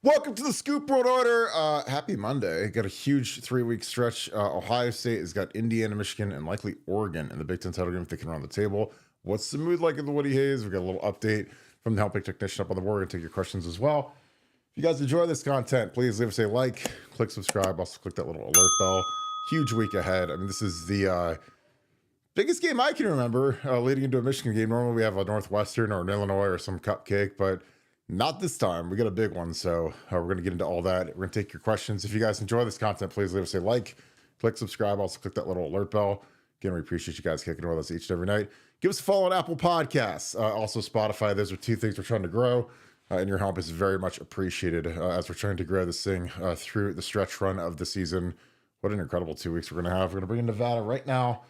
Welcome to the Scoop World Order. Happy Monday. Got a huge 3-week stretch. Ohio State has got Indiana, Michigan, and likely Oregon in the Big Ten title game thinking around the table. What's the mood like in the Woody Hayes? We got a little update from the helping technician up on the board. We're going to take your questions as well. If you guys enjoy this content, please leave us a like, click subscribe, also click that little alert bell. Huge week ahead. I mean, this is the biggest game I can remember leading into a Michigan game. Normally we have a Northwestern or an Illinois or some cupcake, but not this time. We got a big one, so we're going to get into all that. We're going to take your questions. If you guys enjoy this content, please leave us a like, click subscribe, also click that little alert bell. Again, we appreciate you guys kicking it with us each and every night. Give us a follow on Apple Podcasts, also Spotify. Those are two things we're trying to grow, and your help is very much appreciated as we're trying to grow this thing through the stretch run of the season. What an incredible 2 weeks we're going to have. We're going to bring in Nevada right now.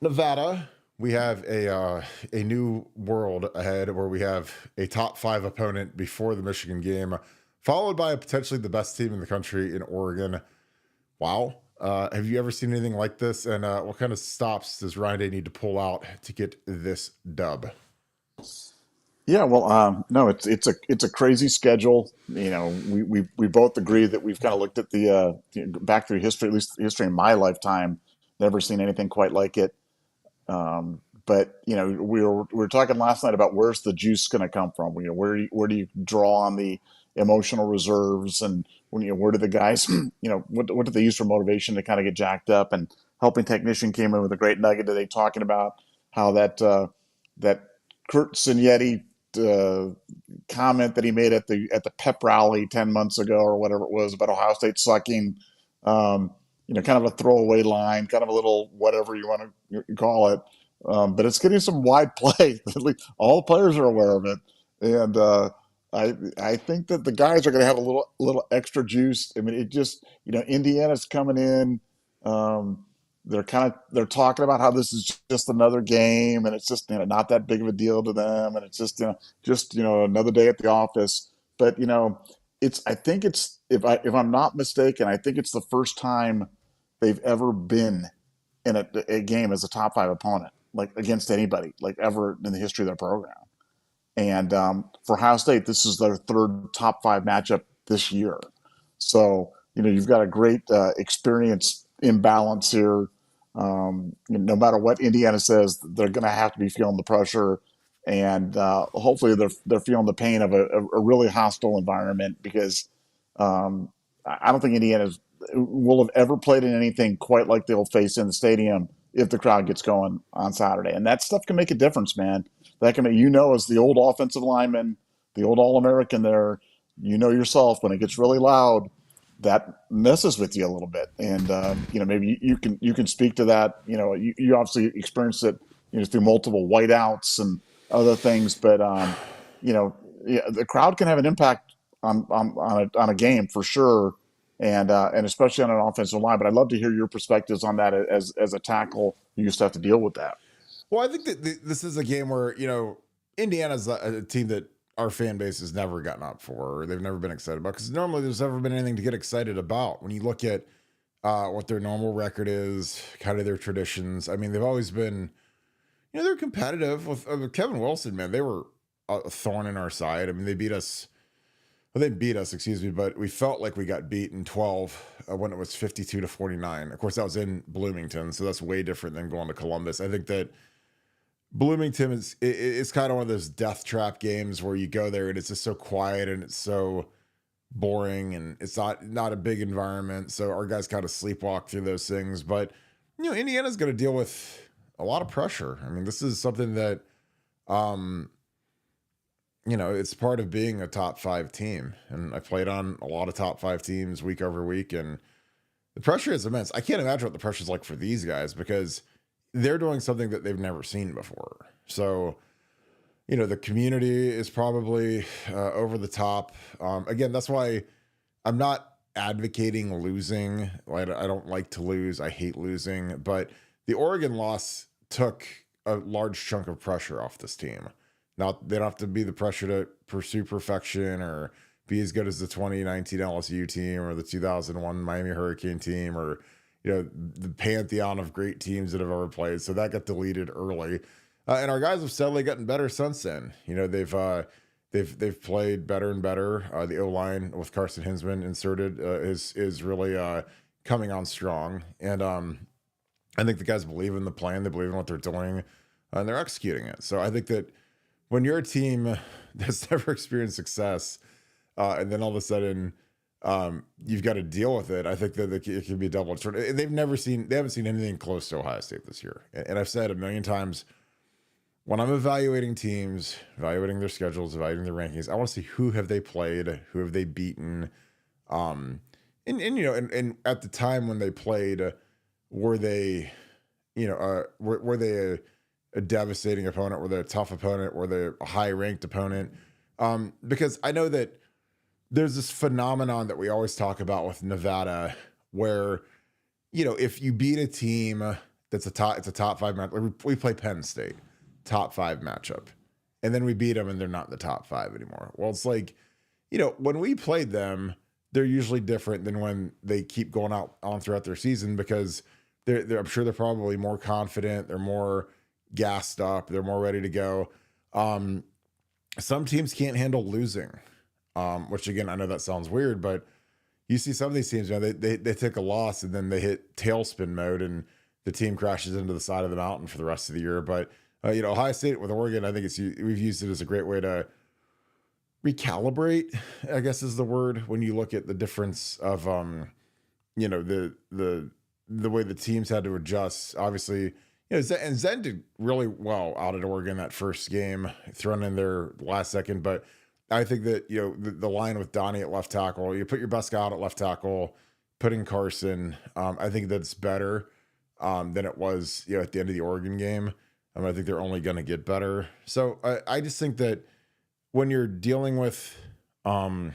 Nevada, we have a new world ahead where we have a top 5 opponent before the Michigan game, followed by potentially the best team in the country in Oregon. Wow. Have you ever seen anything like this? And what kind of stops does Ryan Day need to pull out to get this dub? Yeah, well, no, it's a crazy schedule. We both agree that we've kind of looked at back through history, at least history in my lifetime, never seen anything quite like it. But we were talking last night about where's the juice going to come from? Where do you draw on the emotional reserves, and where do the guys, what do they use for motivation to kind of get jacked up? And helping technician came in with a great nugget today, talking about how that Kurt Signetti comment that he made at the pep rally 10 months ago or whatever it was about Ohio State sucking. Kind of a throwaway line, kind of a little whatever you want to call it. But it's getting some wide play. All the players are aware of it, and I think that the guys are going to have a little extra juice. I mean, it just Indiana's coming in. They're talking about how this is just another game, and it's just not that big of a deal to them, and it's just another day at the office. But I think it's if I'm not mistaken, I think it's the first time they've ever been in a game as a top 5 opponent, like against anybody, like ever in the history of their program. And for Ohio State, this is their third top 5 matchup this year. So you've got a great experience imbalance here. No matter what Indiana says, they're going to have to be feeling the pressure, and hopefully they're feeling the pain of a really hostile environment, because I don't think Indiana will have ever played in anything quite like they'll face in the stadium if the crowd gets going on Saturday. And that stuff can make a difference, man. That can make, as the old offensive lineman, the old All-American there, yourself, when it gets really loud, that messes with you a little bit. And maybe you can speak to that. You obviously experienced it through multiple whiteouts and other things, but yeah, the crowd can have an impact on a game for sure, and especially on an offensive line. But I'd love to hear your perspectives on that as a tackle. You used to have to deal with that. Well, I think that this is a game where, Indiana's a team that our fan base has never gotten up for, or they've never been excited about, because normally there's never been anything to get excited about. When you look at what their normal record is, kind of their traditions, I mean, they've always been, they're competitive with Kevin Wilson, man. They were a thorn in our side. I mean, they beat us. Well, they beat us, excuse me, but we felt like we got beat in 12 when it was 52-49. Of course, that was in Bloomington, so that's way different than going to Columbus. I think that Bloomington it's kind of one of those death trap games where you go there and it's just so quiet and it's so boring, and it's not a big environment. So our guys kind of sleepwalk through those things. But Indiana's going to deal with a lot of pressure. I mean, this is something that it's part of being a top 5 team. And I played on a lot of top 5 teams week over week, and the pressure is immense. I can't imagine what the pressure is like for these guys, because they're doing something that they've never seen before. So, the community is probably over the top. Again, that's why I'm not advocating losing. I don't like to lose. I hate losing. But the Oregon loss took a large chunk of pressure off this team. Now, they don't have to be the pressure to pursue perfection or be as good as the 2019 LSU team or the 2001 Miami Hurricane team, or the pantheon of great teams that have ever played. So that got deleted early. And our guys have steadily gotten better since then. They've they've played better and better. The O line with Carson Hinsman inserted is really coming on strong, and I think the guys believe in the plan. They believe in what they're doing, and they're executing it. So I think that when you're a team that's never experienced success, and then all of a sudden you've got to deal with it, I think that it can be a double-edged sword. They haven't seen anything close to Ohio State this year. And I've said a million times, when I'm evaluating teams, evaluating their schedules, evaluating their rankings, I want to see who have they played, who have they beaten, and at the time when they played, were they, were they a devastating opponent? Were they a tough opponent? Were they a high-ranked opponent? Because I know that there's this phenomenon that we always talk about with Nevada, where, if you beat a team that's it's a top five match. Like we play Penn State, top five matchup, and then we beat them and they're not in the top five anymore. Well, it's like, when we played them, they're usually different than when they keep going out on throughout their season, because I'm sure they're probably more confident. They're more gassed up. They're more ready to go. Some teams can't handle losing, which again, I know that sounds weird, but you see some of these teams, they take a loss and then they hit tailspin mode and the team crashes into the side of the mountain for the rest of the year. But, Ohio State with Oregon, I think we've used it as a great way to recalibrate, I guess is the word, when you look at the difference of, the way the teams had to adjust. Obviously, and Zen did really well out at Oregon that first game, thrown in there last second. But I think that, the line with Donnie at left tackle, you put your best guy out at left tackle, put in Carson. I think that's better than it was, at the end of the Oregon game. I think they're only going to get better. So I just think that when you're dealing with a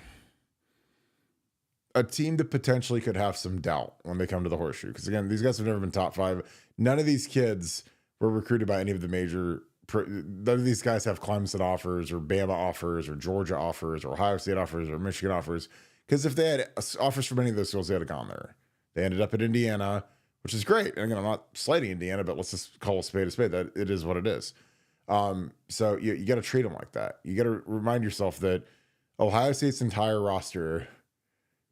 team that potentially could have some doubt when they come to the Horseshoe, because again, these guys have never been top five. None of these kids were recruited by any of the major. None of these guys have Clemson offers or Bama offers or Georgia offers or Ohio State offers or Michigan offers. Because if they had offers from any of those schools, they would have gone there. They ended up at Indiana, which is great. And again, I'm not slighting Indiana, but let's just call a spade a spade. That it is what it is. So you got to treat them like that. You got to remind yourself that Ohio State's entire roster,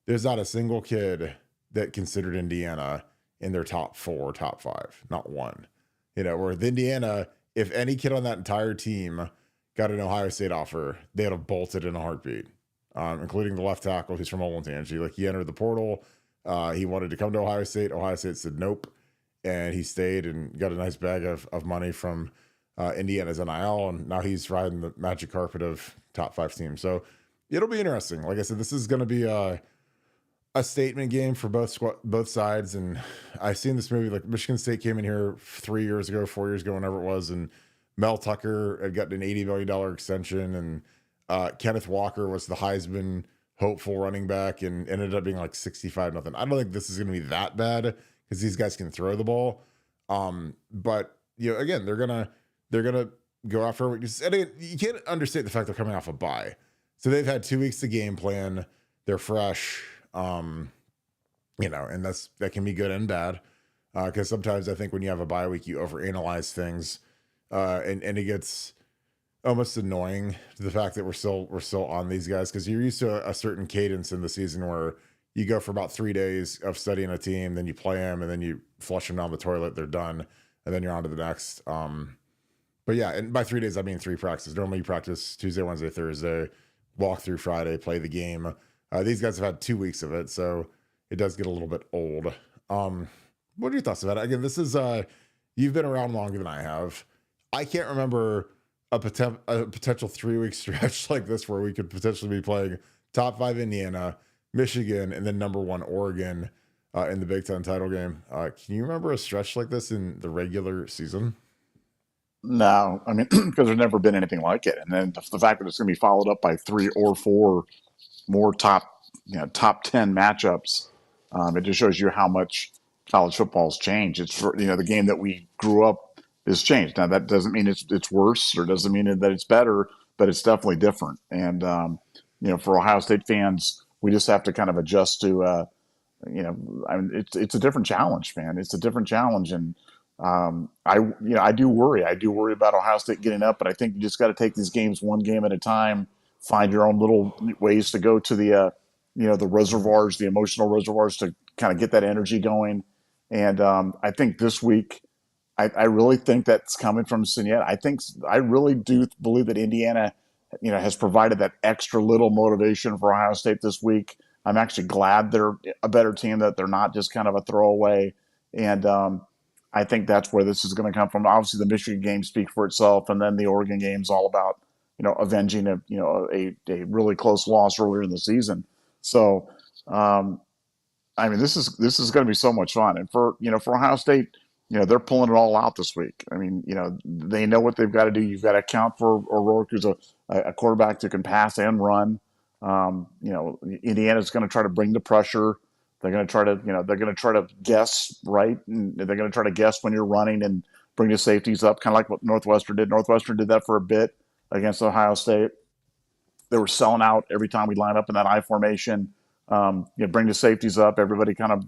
there's not a single kid that considered Indiana in their top four, top five, not one. Where with Indiana, if any kid on that entire team got an Ohio State offer, they'd have bolted in a heartbeat, including the left tackle who's from Olentangy. Like, he entered the portal. He wanted to come to Ohio State. Ohio State said nope. And he stayed and got a nice bag of money from Indiana's NIL. And now he's riding the magic carpet of top five teams. So it'll be interesting. Like I said, this is going to be a statement game for both sides. And I've seen this movie, like Michigan State came in here 4 years ago, whenever it was. And Mel Tucker had gotten an $80 million extension. And Kenneth Walker was the Heisman hopeful running back and ended up being like 65-0. I don't think this is going to be that bad because these guys can throw the ball. But again, they're going to go after what you can't understate the fact they're coming off a bye. So they've had 2 weeks to game plan. They're fresh. And that can be good and bad. Because sometimes I think when you have a bye week, you overanalyze things. And it gets almost annoying, the fact that we're still on these guys, because you're used to a certain cadence in the season where you go for about 3 days of studying a team, then you play them, and then you flush them down the toilet, they're done, and then you're on to the next. But yeah, and by 3 days, I mean 3 practices. Normally you practice Tuesday, Wednesday, Thursday, walk through Friday, play the game. These guys have had 2 weeks of it, so it does get a little bit old. What are your thoughts about it? Again, this is, you've been around longer than I have. I can't remember a potential 3 week stretch like this where we could potentially be playing top 5 Indiana, Michigan, and then number 1 Oregon in the Big Ten title game. Can you remember a stretch like this in the regular season? No, I mean, because there's never been anything like it. And then the fact that it's going to be followed up by 3 or 4 more top 10 matchups, it just shows you how much college football's changed. It's for, the game that we grew up has changed. Now that doesn't mean it's worse or doesn't mean that it's better, but it's definitely different. And for Ohio State fans, we just have to kind of adjust to. It's a different challenge, man. It's a different challenge, and I do worry. I do worry about Ohio State getting up, but I think you just got to take these games one game at a time find your own little ways to go to the reservoirs, the emotional reservoirs to kind of get that energy going. And I think this week, I really think that's coming from Signette. I really do believe that Indiana, has provided that extra little motivation for Ohio State this week. I'm actually glad they're a better team, that they're not just kind of a throwaway. And I think that's where this is going to come from. Obviously, the Michigan game speaks for itself, and then the Oregon game is all about avenging a really close loss earlier in the season. So um, I mean, this is going to be so much fun, and for Ohio State, they're pulling it all out this week. I mean, they know what they've got to do. You've got to account for O'Rourke, who's a quarterback who can pass and run. Indiana's going to try to bring the pressure. They're going to try to, they're going to try to guess right, and they're going to try to guess when you're running and bring the safeties up, kind of like what Northwestern did. Northwestern did that for a bit against Ohio State. They were selling out every time we line up in that I formation. Bring the safeties up. Everybody kind of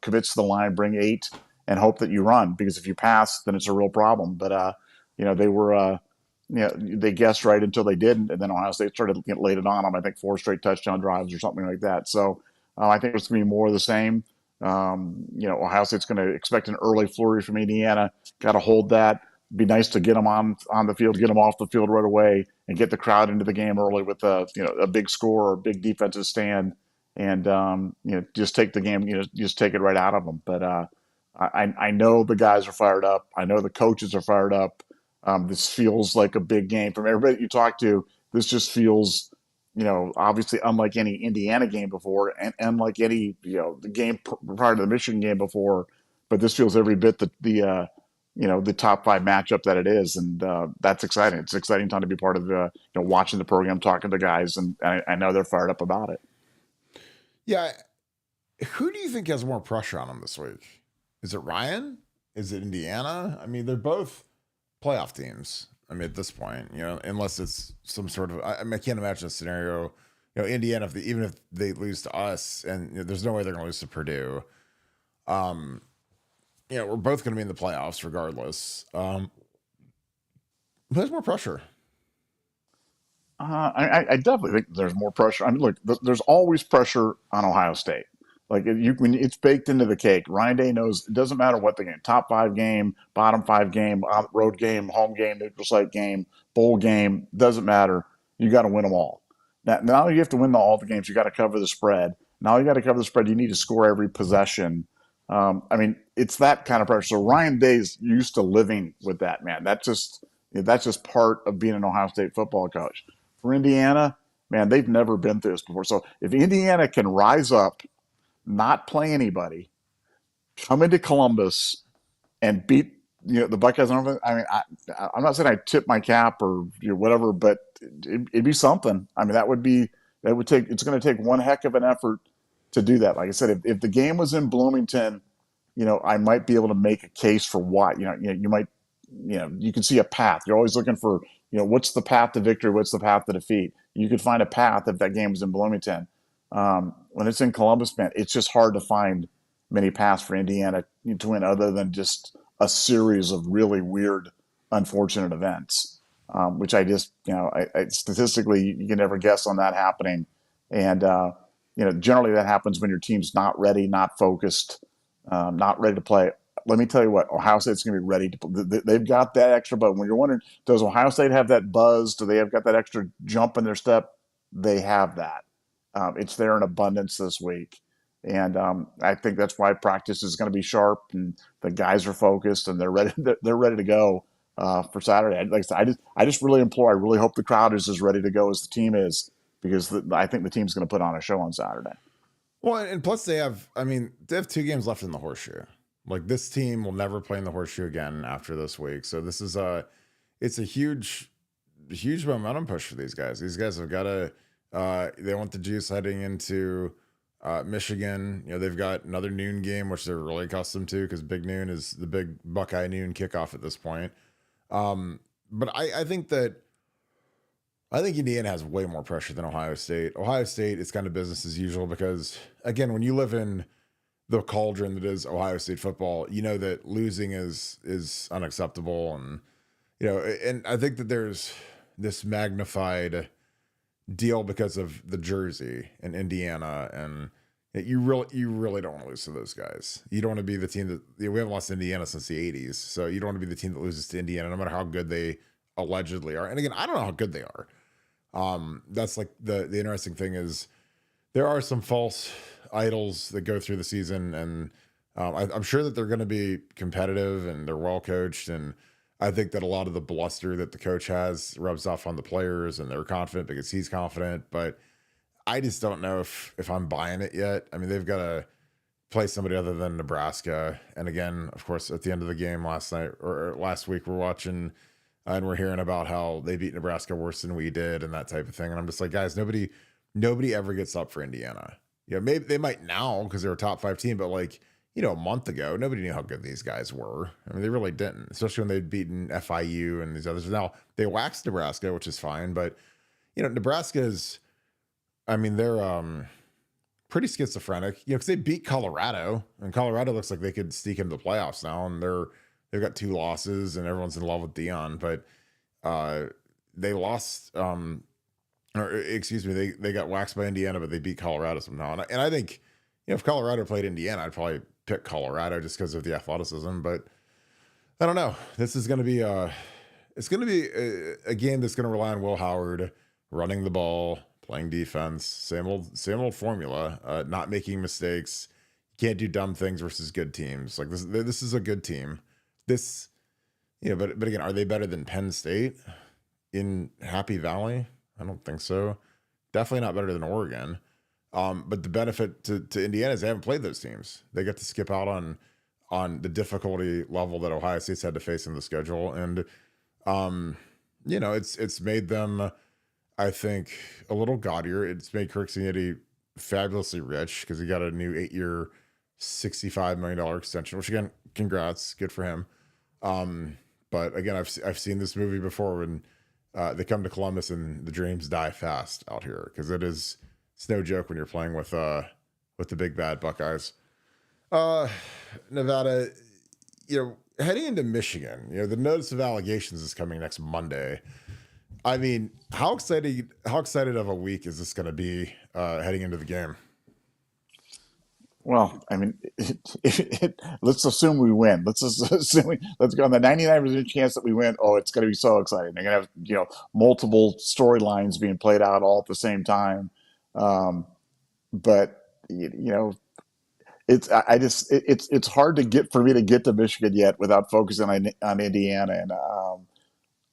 commits to the line. Bring 8 and hope that you run, because if you pass, then it's a real problem. But they were they guessed right until they didn't, and then Ohio State started laid it on them. I think 4 straight touchdown drives or something like that. So I think it's going to be more of the same. Ohio State's going to expect an early flurry from Indiana. Got to hold that. Be nice to get them on the field, get them off the field right away, and get the crowd into the game early with a big score or a big defensive stand, and just take the game, just take it right out of them. But I know the guys are fired up. I know the coaches are fired up. This feels like a big game from everybody you talk to. This just feels, obviously unlike any Indiana game before, and unlike any the game prior to the Michigan game before. But this feels every bit the top 5 matchup that it is, and that's exciting. It's an exciting time to be part of watching the program, talking to guys, and I know they're fired up about it. Yeah. Who do you think has more pressure on them this week? Is it Ryan? Is it Indiana? I mean, they're both playoff teams. I mean, at this point, unless it's some sort of, I can't imagine a scenario, Indiana, even if they lose to us, and there's no way they're going to lose to Purdue. We're both going to be in the playoffs regardless. Who has more pressure? I definitely think there's more pressure. I mean, look, there's always pressure on Ohio State. Like when it's baked into the cake. Ryan Day knows it doesn't matter what the game, top 5 game, bottom 5 game, road game, home game, neutral site game, bowl game, doesn't matter. You got to win them all. Now you have to win all the games. You got to cover the spread. Now you got to cover the spread. You need to score every possession. I mean, it's that kind of pressure. So Ryan Day's used to living with that, man. That's just part of being an Ohio State football coach. For Indiana, man, they've never been through this before. So if Indiana can rise up, not play anybody, come into Columbus and beat the Buckeyes. I mean, I'm not saying I tip my cap or whatever, but it'd be something. I mean, it's going to take one heck of an effort to do that. Like I said, if the game was in Bloomington, I might be able to make a case for why. You might, you can see a path. You're always looking for, what's the path to victory? What's the path to defeat? You could find a path if that game was in Bloomington. When it's in Columbus, man, it's just hard to find many paths for Indiana to win other than just a series of really weird, unfortunate events, which I just, statistically, you can never guess on that happening. And, generally that happens when your team's not ready, not focused, not ready to play. Let me tell you what, Ohio State's going to be ready to play. They've got that extra buzz. When you're wondering, does Ohio State have that buzz? Do they have got that extra jump in their step? They have that. It's there in abundance this week. And I think that's why practice is going to be sharp, and the guys are focused, and they're ready. They're ready to go for Saturday. Like I said, I just really implore. I really hope the crowd is as ready to go as the team is, because I think the team's going to put on a show on Saturday. Well, and plus they have 2 games left in the horseshoe. Like, this team will never play in the horseshoe again after this week. So this is it's a huge momentum push for these guys. These guys have got to. They want the juice heading into Michigan. They've got another noon game, which they're really accustomed to, because Big Noon is the big Buckeye noon kickoff at this point. But I think Indiana has way more pressure than Ohio State. Ohio State is kind of business as usual, because, again, when you live in the cauldron that is Ohio State football, you know that losing is unacceptable. And, and I think that there's this magnified deal because of the jersey in Indiana, and you really don't want to lose to those guys. You don't want to be the team that we haven't lost to Indiana since the '80s, so you don't want to be the team that loses to Indiana, no matter how good they allegedly are. And again, I don't know how good they are. That's like the interesting thing is there are some false idols that go through the season, and I'm sure that they're going to be competitive and they're well coached, and I think that a lot of the bluster that the coach has rubs off on the players, and they're confident because he's confident. But I just don't know if I'm buying it yet. I mean, they've got to play somebody other than Nebraska, and again, of course, at the end of the game last night or last week, we're watching. And we're hearing about how they beat Nebraska worse than we did and that type of thing. And I'm just like, guys, nobody ever gets up for Indiana. Maybe they might now because they're a top 5 team, but like, a month ago, nobody knew how good these guys were. I mean, they really didn't, especially when they'd beaten FIU and these others. Now they waxed Nebraska, which is fine, but Nebraska is, I mean, they're pretty schizophrenic, because they beat Colorado, and Colorado looks like they could sneak into the playoffs now, and they've got 2 losses and everyone's in love with Dion, but they lost, or excuse me, they got waxed by Indiana, but they beat Colorado somehow. And I think, if Colorado played Indiana, I'd probably pick Colorado just because of the athleticism, but I don't know. This is going to be it's going to be a game that's going to rely on Will Howard running the ball, playing defense, same old formula, not making mistakes. You can't do dumb things versus good teams. Like this is a good team. This, but again, are they better than Penn State in Happy Valley? I don't think so. Definitely not better than Oregon. But the benefit to Indiana is they haven't played those teams. They get to skip out on the difficulty level that Ohio State's had to face in the schedule. And, it's made them, I think, a little gaudier. It's made Kirk Barton fabulously rich because he got a new 8-year, $65 million extension, which again, congrats, good for him. But again, I've seen this movie before when they come to Columbus and the dreams die fast out here, because it's no joke when you're playing with the big bad Buckeyes. Nevada, heading into Michigan, the notice of allegations is coming next Monday. I mean, how excited of a week is this going to be heading into the game? Well, I mean, let's assume we win. Let's go on the 99% chance that we win. Oh, it's going to be so exciting. They're going to have, multiple storylines being played out all at the same time. But it's hard for me to get to Michigan yet without focusing on Indiana. And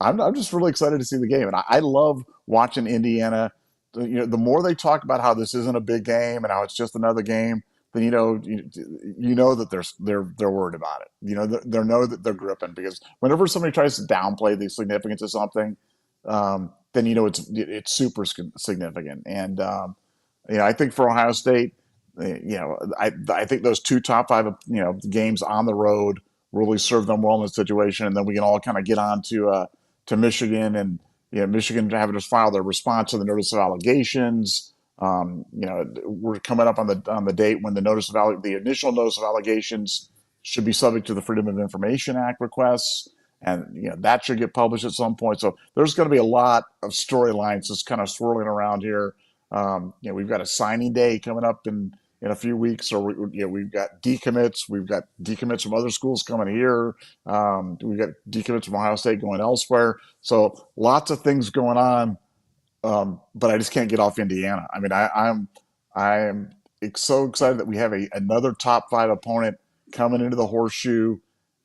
I'm just really excited to see the game. And I love watching Indiana. The more they talk about how this isn't a big game and how it's just another game, then you know that they're worried about it. They know that they're gripping, because whenever somebody tries to downplay the significance of something, then it's super significant. And I think for Ohio State, I think those 2 top 5 games on the road really serve them well in this situation, and then we can all kind of get on to Michigan, and Michigan having to file their response to the notice of allegations. We're coming up on the date when the initial notice of allegations should be subject to the Freedom of Information Act requests, and that should get published at some point. So there's going to be a lot of storylines just kind of swirling around here. We've got a signing day coming up in a few weeks, or we've got decommits. We've got decommits from other schools coming here. We've got decommits from Ohio State going elsewhere. So lots of things going on. But I just can't get off Indiana. I mean, I'm so excited that we have another top 5 opponent coming into the Horseshoe.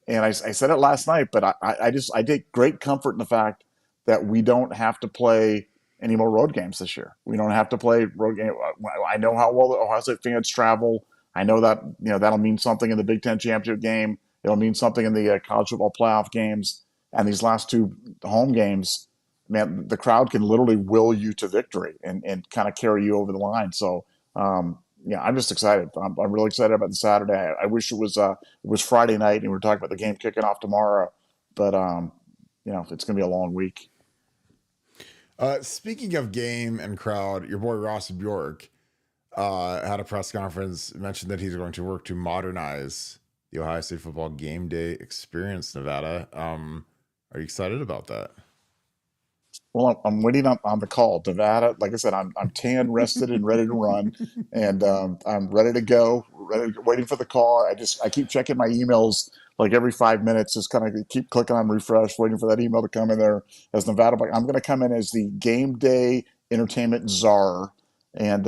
And I said it last night, but I take great comfort in the fact that we don't have to play any more road games this year. We don't have to play road games. I know how well the Ohio State fans travel. I know that that'll mean something in the Big Ten championship game. It'll mean something in the college football playoff games. And these last 2 home games, man, the crowd can literally will you to victory and kind of carry you over the line. So, I'm just excited. I'm really excited about the Saturday. I wish it was Friday night and we were talking about the game kicking off tomorrow, but it's going to be a long week. Speaking of game and crowd, your boy Ross Bjork had a press conference, mentioned that he's going to work to modernize the Ohio State football game day experience, Nevada. Are you excited about that? Well, I'm waiting on the call. Nevada, like I said, I'm tan, rested, and ready to run, and I'm ready to go. Waiting for the call. I keep checking my emails like every 5 minutes. Just kind of keep clicking on refresh, waiting for that email to come in there. As Nevada, I'm going to come in as the game day entertainment czar, and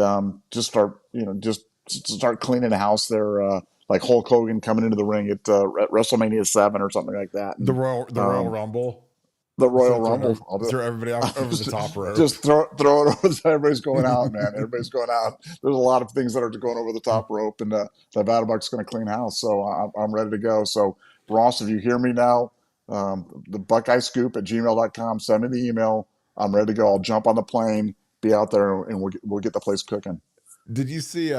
just start just start cleaning the house there. Like Hulk Hogan coming into the ring at WrestleMania 7 or something like that, The and Royal Rumble. the Just Royal Rumble. I'll throw everybody over the top rope. just throw it over. Everybody's going out, man. Everybody's going out. There's a lot of things that are going over the top rope, and Nevadabuck's going to clean house. So I'm ready to go. So Ross, if you hear me now, the Buckeye Scoop at gmail.com. Send me the email. I'm ready to go. I'll jump on the plane, be out there, and we'll get the place cooking. Did you see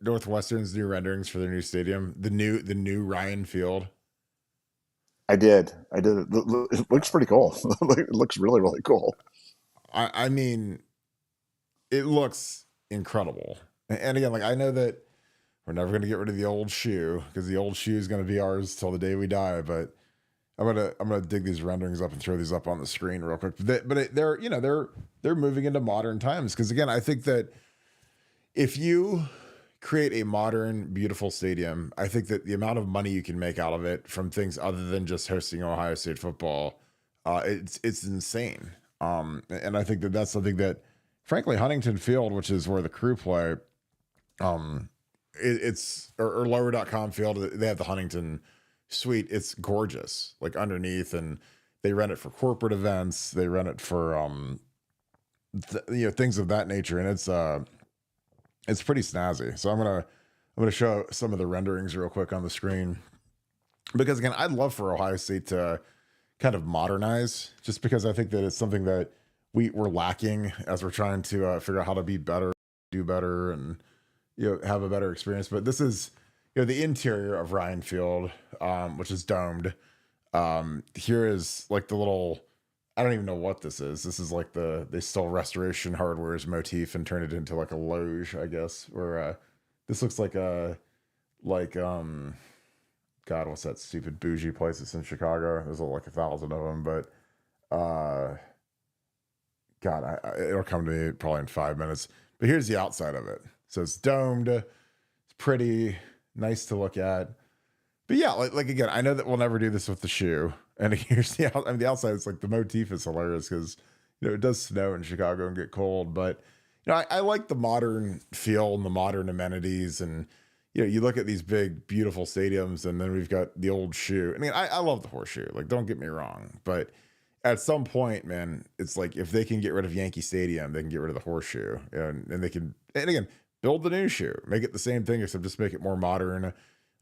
Northwestern's new renderings for their new stadium? The new Ryan Field. I did. It looks pretty cool. It looks really, really cool. I mean, it looks incredible. And again, like I know that we're never going to get rid of the old shoe because the old shoe is going to be ours till the day we die. But I'm gonna dig these renderings up and throw these up on the screen real quick. They're moving into modern times because again, I think that if you create a modern, beautiful stadium, I think that the amount of money you can make out of it from things other than just hosting Ohio State football, it's insane. And I think that that's something that, frankly, Huntington Field, which is where the Crew play, or lower.com field, they have the Huntington suite. It's gorgeous, like underneath, and they rent it for corporate events. They rent it for things of that nature, and it's pretty snazzy. So I'm gonna show some of the renderings real quick on the screen because again, I'd love for Ohio State to kind of modernize, just because I think that it's something that we're lacking as we're trying to figure out how to be better, do better, and have a better experience. But this is the interior of Ryan Field, which is domed. Here is like the little, I don't even know what this is. This is like they stole Restoration Hardware's motif and turned it into like a loge, I guess. Where this looks like God, what's that stupid bougie place that's in Chicago? There's like 1,000 of them, but God, it'll come to me probably in 5 minutes. But here's the outside of it. So it's domed. It's pretty nice to look at. But yeah, like again, I know that we'll never do this with the shoe. And here's the outside. It's like the motif is hilarious because it does snow in Chicago and get cold. But I like the modern feel and the modern amenities. And you look at these big, beautiful stadiums, and then we've got the old shoe. I mean, I love the horseshoe. Like, don't get me wrong, but at some point, man, it's like if they can get rid of Yankee Stadium, they can get rid of the horseshoe, and they can, and again, build the new shoe, make it the same thing, except just make it more modern.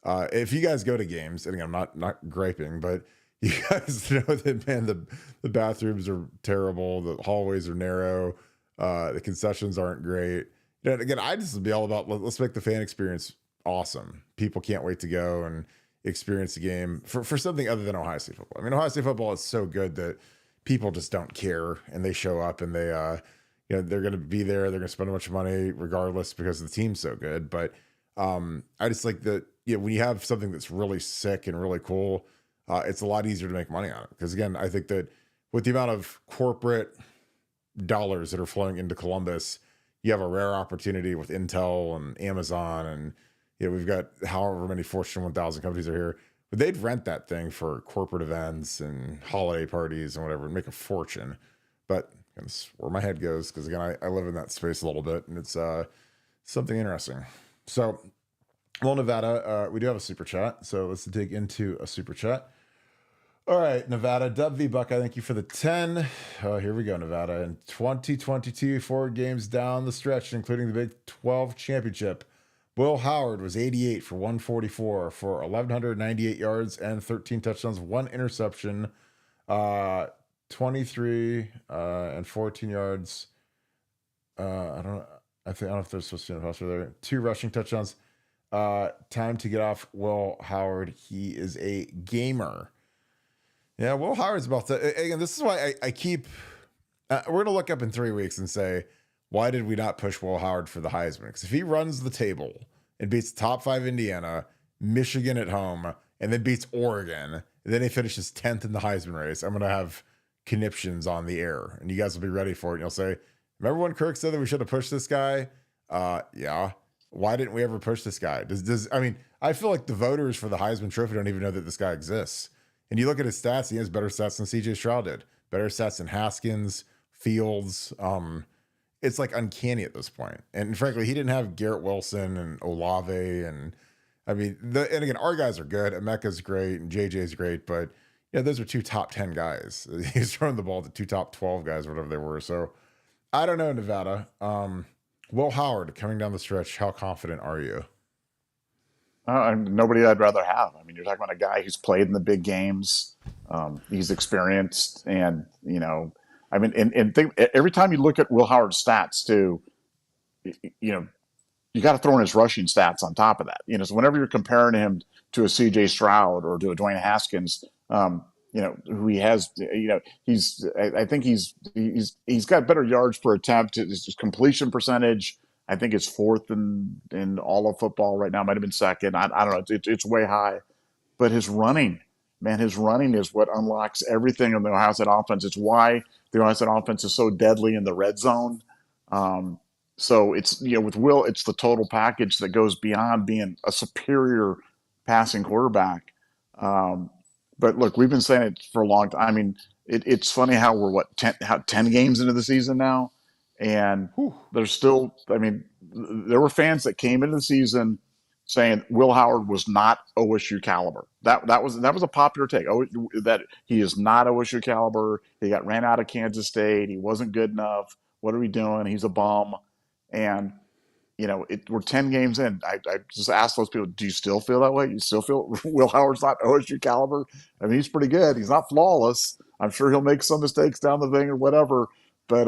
If you guys go to games, and again, I'm not griping, but you guys know that, man, the bathrooms are terrible, the hallways are narrow, the concessions aren't great. And again, I just would be all about let's make the fan experience awesome. People can't wait to go and experience the game for something other than Ohio State football. I mean, Ohio State football is so good that people just don't care, and they show up, and they they're going to be there. They're going to spend a bunch of money regardless because the team's so good. But I just like that. When you have something that's really sick and really cool, it's a lot easier to make money on it. Because again, I think that with the amount of corporate dollars that are flowing into Columbus, you have a rare opportunity with Intel and Amazon, and we've got however many Fortune 1000 companies are here, but they'd rent that thing for corporate events and holiday parties and whatever and make a fortune. But that's where my head goes, because again, I live in that space a little bit, and it's something interesting. So, well, Nevada, we do have a super chat, so let's dig into a super chat. All right, Nevada, W Buckeye, thank you for the 10. Here we go, Nevada. In 2022, 4 games down the stretch, including the Big 12 championship, Will Howard was 88 for 144 for 1,198 yards and 13 touchdowns, 1 interception, 23 and 14 yards. I don't know if there's supposed to be a passer there. 2 rushing touchdowns. Time to get off Will Howard. He is a gamer. Yeah, Will Howard's about to. Again, this is why I keep. We're going to look up in 3 weeks and say, why did we not push Will Howard for the Heisman? Because if he runs the table and beats top 5 Indiana, Michigan at home, and then beats Oregon, and then he finishes 10th in the Heisman race, I'm going to have conniptions on the air, and you guys will be ready for it. And you'll say, remember when Kirk said that we should have pushed this guy? Yeah. Why didn't we ever push this guy? I mean, I feel like the voters for the Heisman Trophy don't even know that this guy exists. And you look at his stats, he has better stats than CJ Stroud did, better stats than Haskins, Fields. It's like uncanny at this point. And frankly, he didn't have Garrett Wilson and Olave. And I mean, and again, our guys are good. Emeka's great and JJ's great, but those are two top 10 guys. He's throwing the ball to two top 12 guys, or whatever they were. So I don't know, Nevada. Will Howard coming down the stretch, how confident are you? Nobody I'd rather have. I mean, you're talking about a guy who's played in the big games. He's experienced, and I mean, and think, every time you look at Will Howard's stats too, you got to throw in his rushing stats on top of that. So whenever you're comparing him to a CJ Stroud or to a Dwayne Haskins, who he has, I think he's got better yards per attempt. His completion percentage, I think, is fourth in all of football right now. Might have been second. I don't know. It's way high, but his running is what unlocks everything in the Ohio State offense. It's why the Ohio State offense is so deadly in the red zone. So it's, with Will, it's the total package that goes beyond being a superior passing quarterback. But look, we've been saying it for a long time. I mean, it's funny how we're 10 games into the season now, and there's still, I mean, there were fans that came into the season saying Will Howard was not OSU caliber. That was a popular take. That he is not OSU caliber. He got ran out of Kansas State. He wasn't good enough. What are we doing? He's a bum. And we're 10 games in. I just asked those people, do you still feel that way? You still feel Will Howard's not OSU caliber? I mean, he's pretty good. He's not flawless. I'm sure he'll make some mistakes down the thing or whatever. But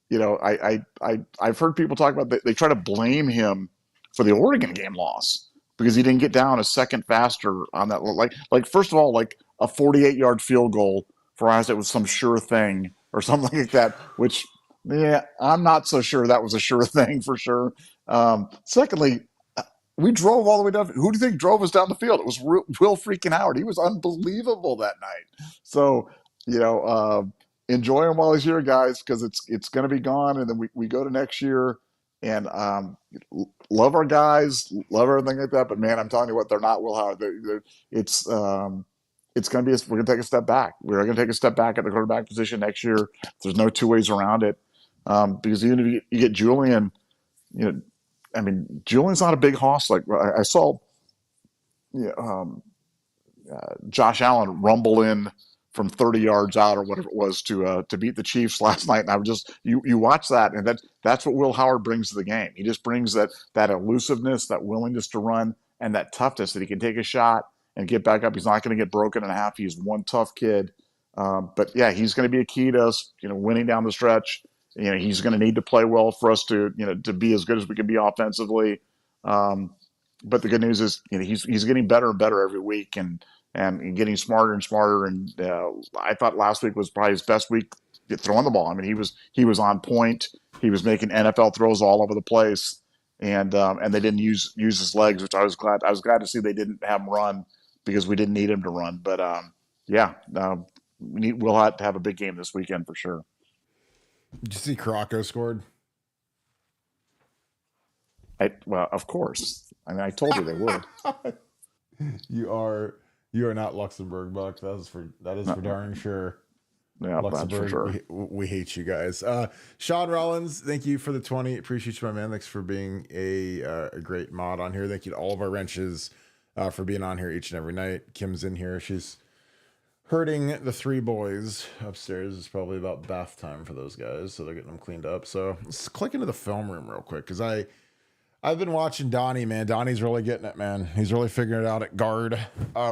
I've heard people talk about they try to blame him for the Oregon game loss because he didn't get down a second faster on that. Like first of all, like a 48-yard field goal for us, it was some sure thing or something like that, which, yeah, I'm not so sure that was a sure thing for sure. Secondly, we drove all the way down. Who do you think drove us down the field? It was Will freaking Howard. He was unbelievable that night. So, enjoy him while he's here, guys, because it's going to be gone. And then we go to next year, and love our guys, love everything like that. But, man, I'm telling you what, they're not Will Howard. It's going to be we're going to take a step back. We're going to take a step back at the quarterback position next year. There's no two ways around it. Because even if you get Julian, I mean, Julian's not a big hoss. Like I saw, Josh Allen rumble in from 30 yards out or whatever it was to beat the Chiefs last night, and I was just you watch that, and that's what Will Howard brings to the game. He just brings that elusiveness, that willingness to run, and that toughness that he can take a shot and get back up. He's not going to get broken in half. He's one tough kid, but yeah, he's going to be a key to us, winning down the stretch. He's going to need to play well for us to be as good as we can be offensively. But the good news is, he's getting better and better every week and getting smarter and smarter. And I thought last week was probably his best week throwing the ball. I mean, he was on point. He was making NFL throws all over the place, and they didn't use his legs, which I was glad. I was glad to see they didn't have him run because we didn't need him to run. But we'll have to have a big game this weekend for sure. Did you see Caraco scored? Well, of course. I mean, I told you they would. You are not Luxembourg, Buck. That is for darn sure. Yeah, Luxembourg, that's for sure. We hate you guys. Sean Rollins, thank you for the 20. Appreciate you, my man. Thanks for being a great mod on here. Thank you to all of our wrenches for being on here each and every night. Kim's in here. She's herding the three boys upstairs. It's probably about bath time for those guys, so they're getting them cleaned up. So let's click into the film room real quick, because I've been watching Donnie, man. Donnie's really getting it, man. He's really figuring it out at guard.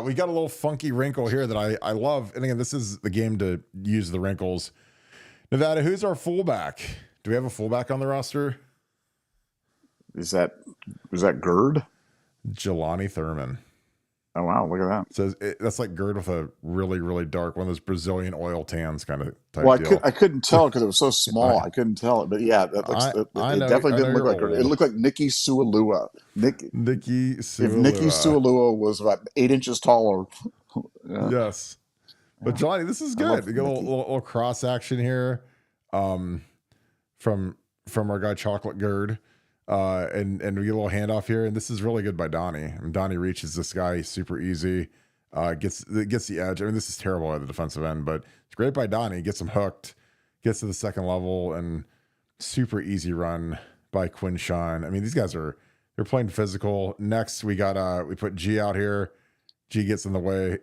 We got a little funky wrinkle here that I love. And again, this is the game to use the wrinkles. Nevada, who's our fullback? Do we have a fullback on the roster? Was that Gerd? Jelani Thurman. Oh, wow. Look at that. So that's like Gerd with a really, really dark, one of those Brazilian oil tans kind of type deal. I couldn't tell because it was so small. I couldn't tell it. But yeah, it definitely didn't look like Gerd. It looked like Nikki Sualua. Nikki Sualua. If Nikki Sualua was about 8 inches taller. Yes. But Yeah, Johnny, this is I good. love We get a Mickey. little cross action here, um, from our guy Chocolate Gerd, and we get a little handoff here, and this is really good by Donnie. I mean, Donnie reaches this guy, he's super easy, gets the edge. I mean, this is terrible at the defensive end, but it's great by Donnie. Gets him hooked, gets to the second level, and super easy run by Quinshawn. I mean, these guys they're playing physical. Next, we got we put G out here. G gets in the way.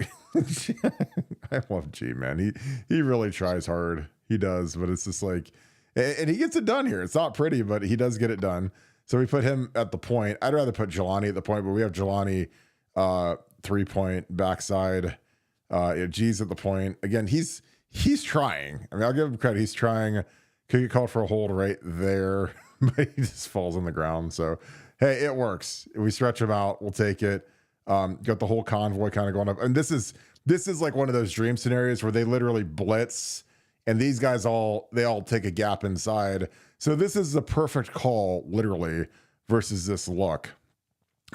I love G, man. He really tries hard. He does, but it's just like, and he gets it done here. It's not pretty, but he does get it done. So we put him at the point. I'd rather put Jelani at the point, but we have Jelani 3-point backside. G's at the point. Again, he's trying. I mean, I'll give him credit. He's trying. Could get called for a hold right there, but he just falls on the ground. So hey, it works. We stretch him out. We'll take it. Got the whole convoy kind of going up. And this is like one of those dream scenarios where they literally blitz and these guys all take a gap inside. So this is the perfect call, literally, versus this look,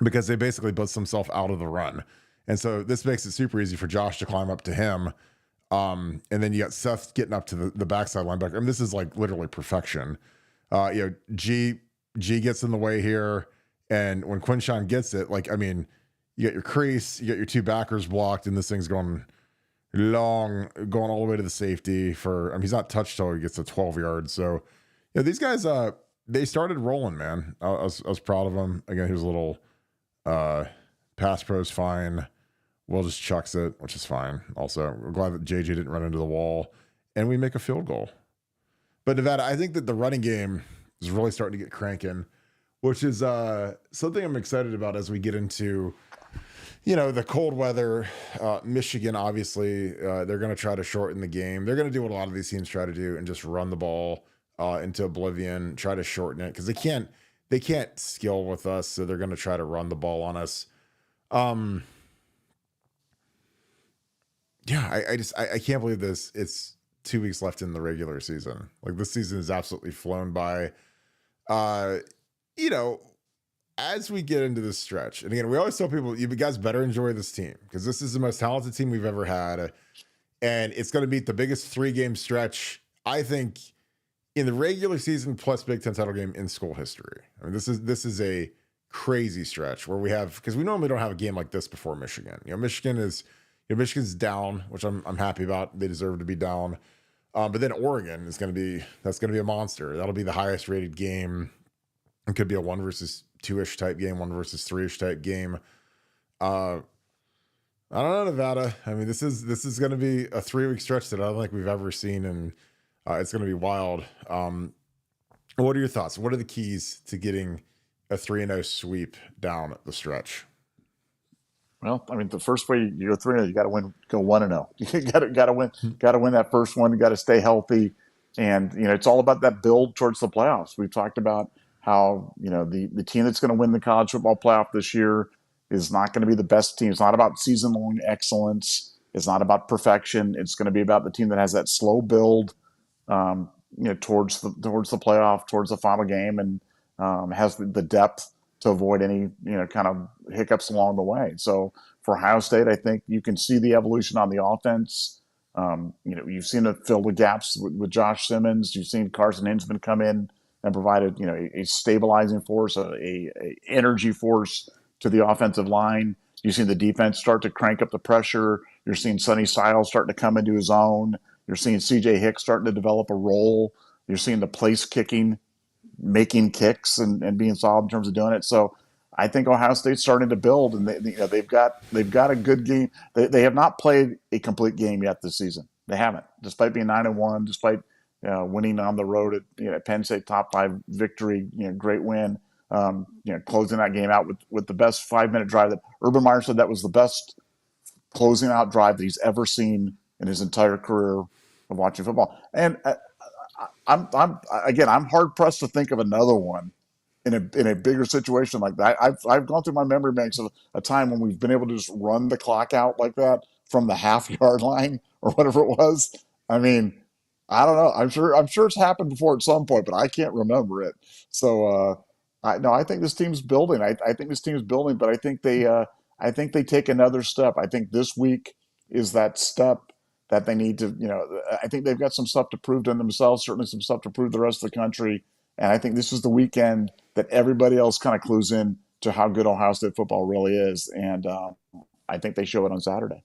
because they basically blitz themselves out of the run. And so this makes it super easy for Josh to climb up to him. And then you got Seth getting up to the backside linebacker. I mean, this is like literally perfection. G gets in the way here. And when Quinshawn gets it, like, I mean, you got your crease, you got your two backers blocked, and this thing's going long, going all the way to the safety for, I mean, he's not touched till he gets to 12 yards. So, these guys, they started rolling, man. I was proud of them. Again, he was a little, pass pro's fine. Will just chucks it, which is fine. Also, we're glad that JJ didn't run into the wall, and we make a field goal. But Nevada, I think that the running game is really starting to get cranking, which is something I'm excited about as we get into, the cold weather. Michigan, obviously, they're going to try to shorten the game. They're going to do what a lot of these teams try to do and just run the ball into oblivion, try to shorten it because they can't skill with us, so they're going to try to run the ball on us. Yeah, I can't believe this. It's 2 weeks left in the regular season. Like, this season is absolutely flown by. As we get into this stretch, and again, we always tell people, you guys better enjoy this team because this is the most talented team we've ever had. And it's going to be the biggest 3-game stretch, I think, in the regular season plus Big Ten title game in school history. I mean, this is a crazy stretch where we have, because we normally don't have a game like this before Michigan. Michigan's down, which I'm happy about. They deserve to be down. But then Oregon that's going to be a monster. That'll be the highest rated game. It could be a 1 versus 2-ish type game, 1 versus 3-ish type game. I don't know, Nevada. I mean, this is going to be a 3-week stretch that I don't think we've ever seen, and it's going to be wild. What are your thoughts? What are the keys to getting a 3-0 sweep down the stretch? Well, I mean, the first way you go 3-0, you got to go 1-0. You got to win that first one. You got to stay healthy, and it's all about that build towards the playoffs. We've talked about how the team that's going to win the college football playoff this year is not going to be the best team. It's not about season-long excellence. It's not about perfection. It's going to be about the team that has that slow build, towards the playoff, towards the final game, and has the depth to avoid any kind of hiccups along the way. So for Ohio State, I think you can see the evolution on the offense. You've seen it fill the gaps with Josh Simmons. You've seen Carson Hinzman come in and provided a stabilizing force, a energy force to the offensive line. You've seen the defense start to crank up the pressure. You're seeing Sonny Styles starting to come into his own. You're seeing C.J. Hicks starting to develop a role. You're seeing the place kicking, making kicks and being solid in terms of doing it. So I think Ohio State's starting to build, and they've got a good game. They have not played a complete game yet this season. They haven't, despite being 9-1, despite winning on the road at Penn State, top 5 victory, great win. Closing that game out with the best 5-minute drive that Urban Meyer said that was the best closing out drive that he's ever seen in his entire career of watching football. And I'm hard pressed to think of another one in a bigger situation like that. I've gone through my memory banks of a time when we've been able to just run the clock out like that from the half-yard line or whatever it was. I mean, I don't know. I'm sure it's happened before at some point, but I can't remember it. So I think this team's building. I think this team's building, but I think they take another step. I think this week is that step that they need to, I think they've got some stuff to prove to themselves, certainly some stuff to prove to the rest of the country. And I think this is the weekend that everybody else kind of clues in to how good Ohio State football really is. And I think they show it on Saturday.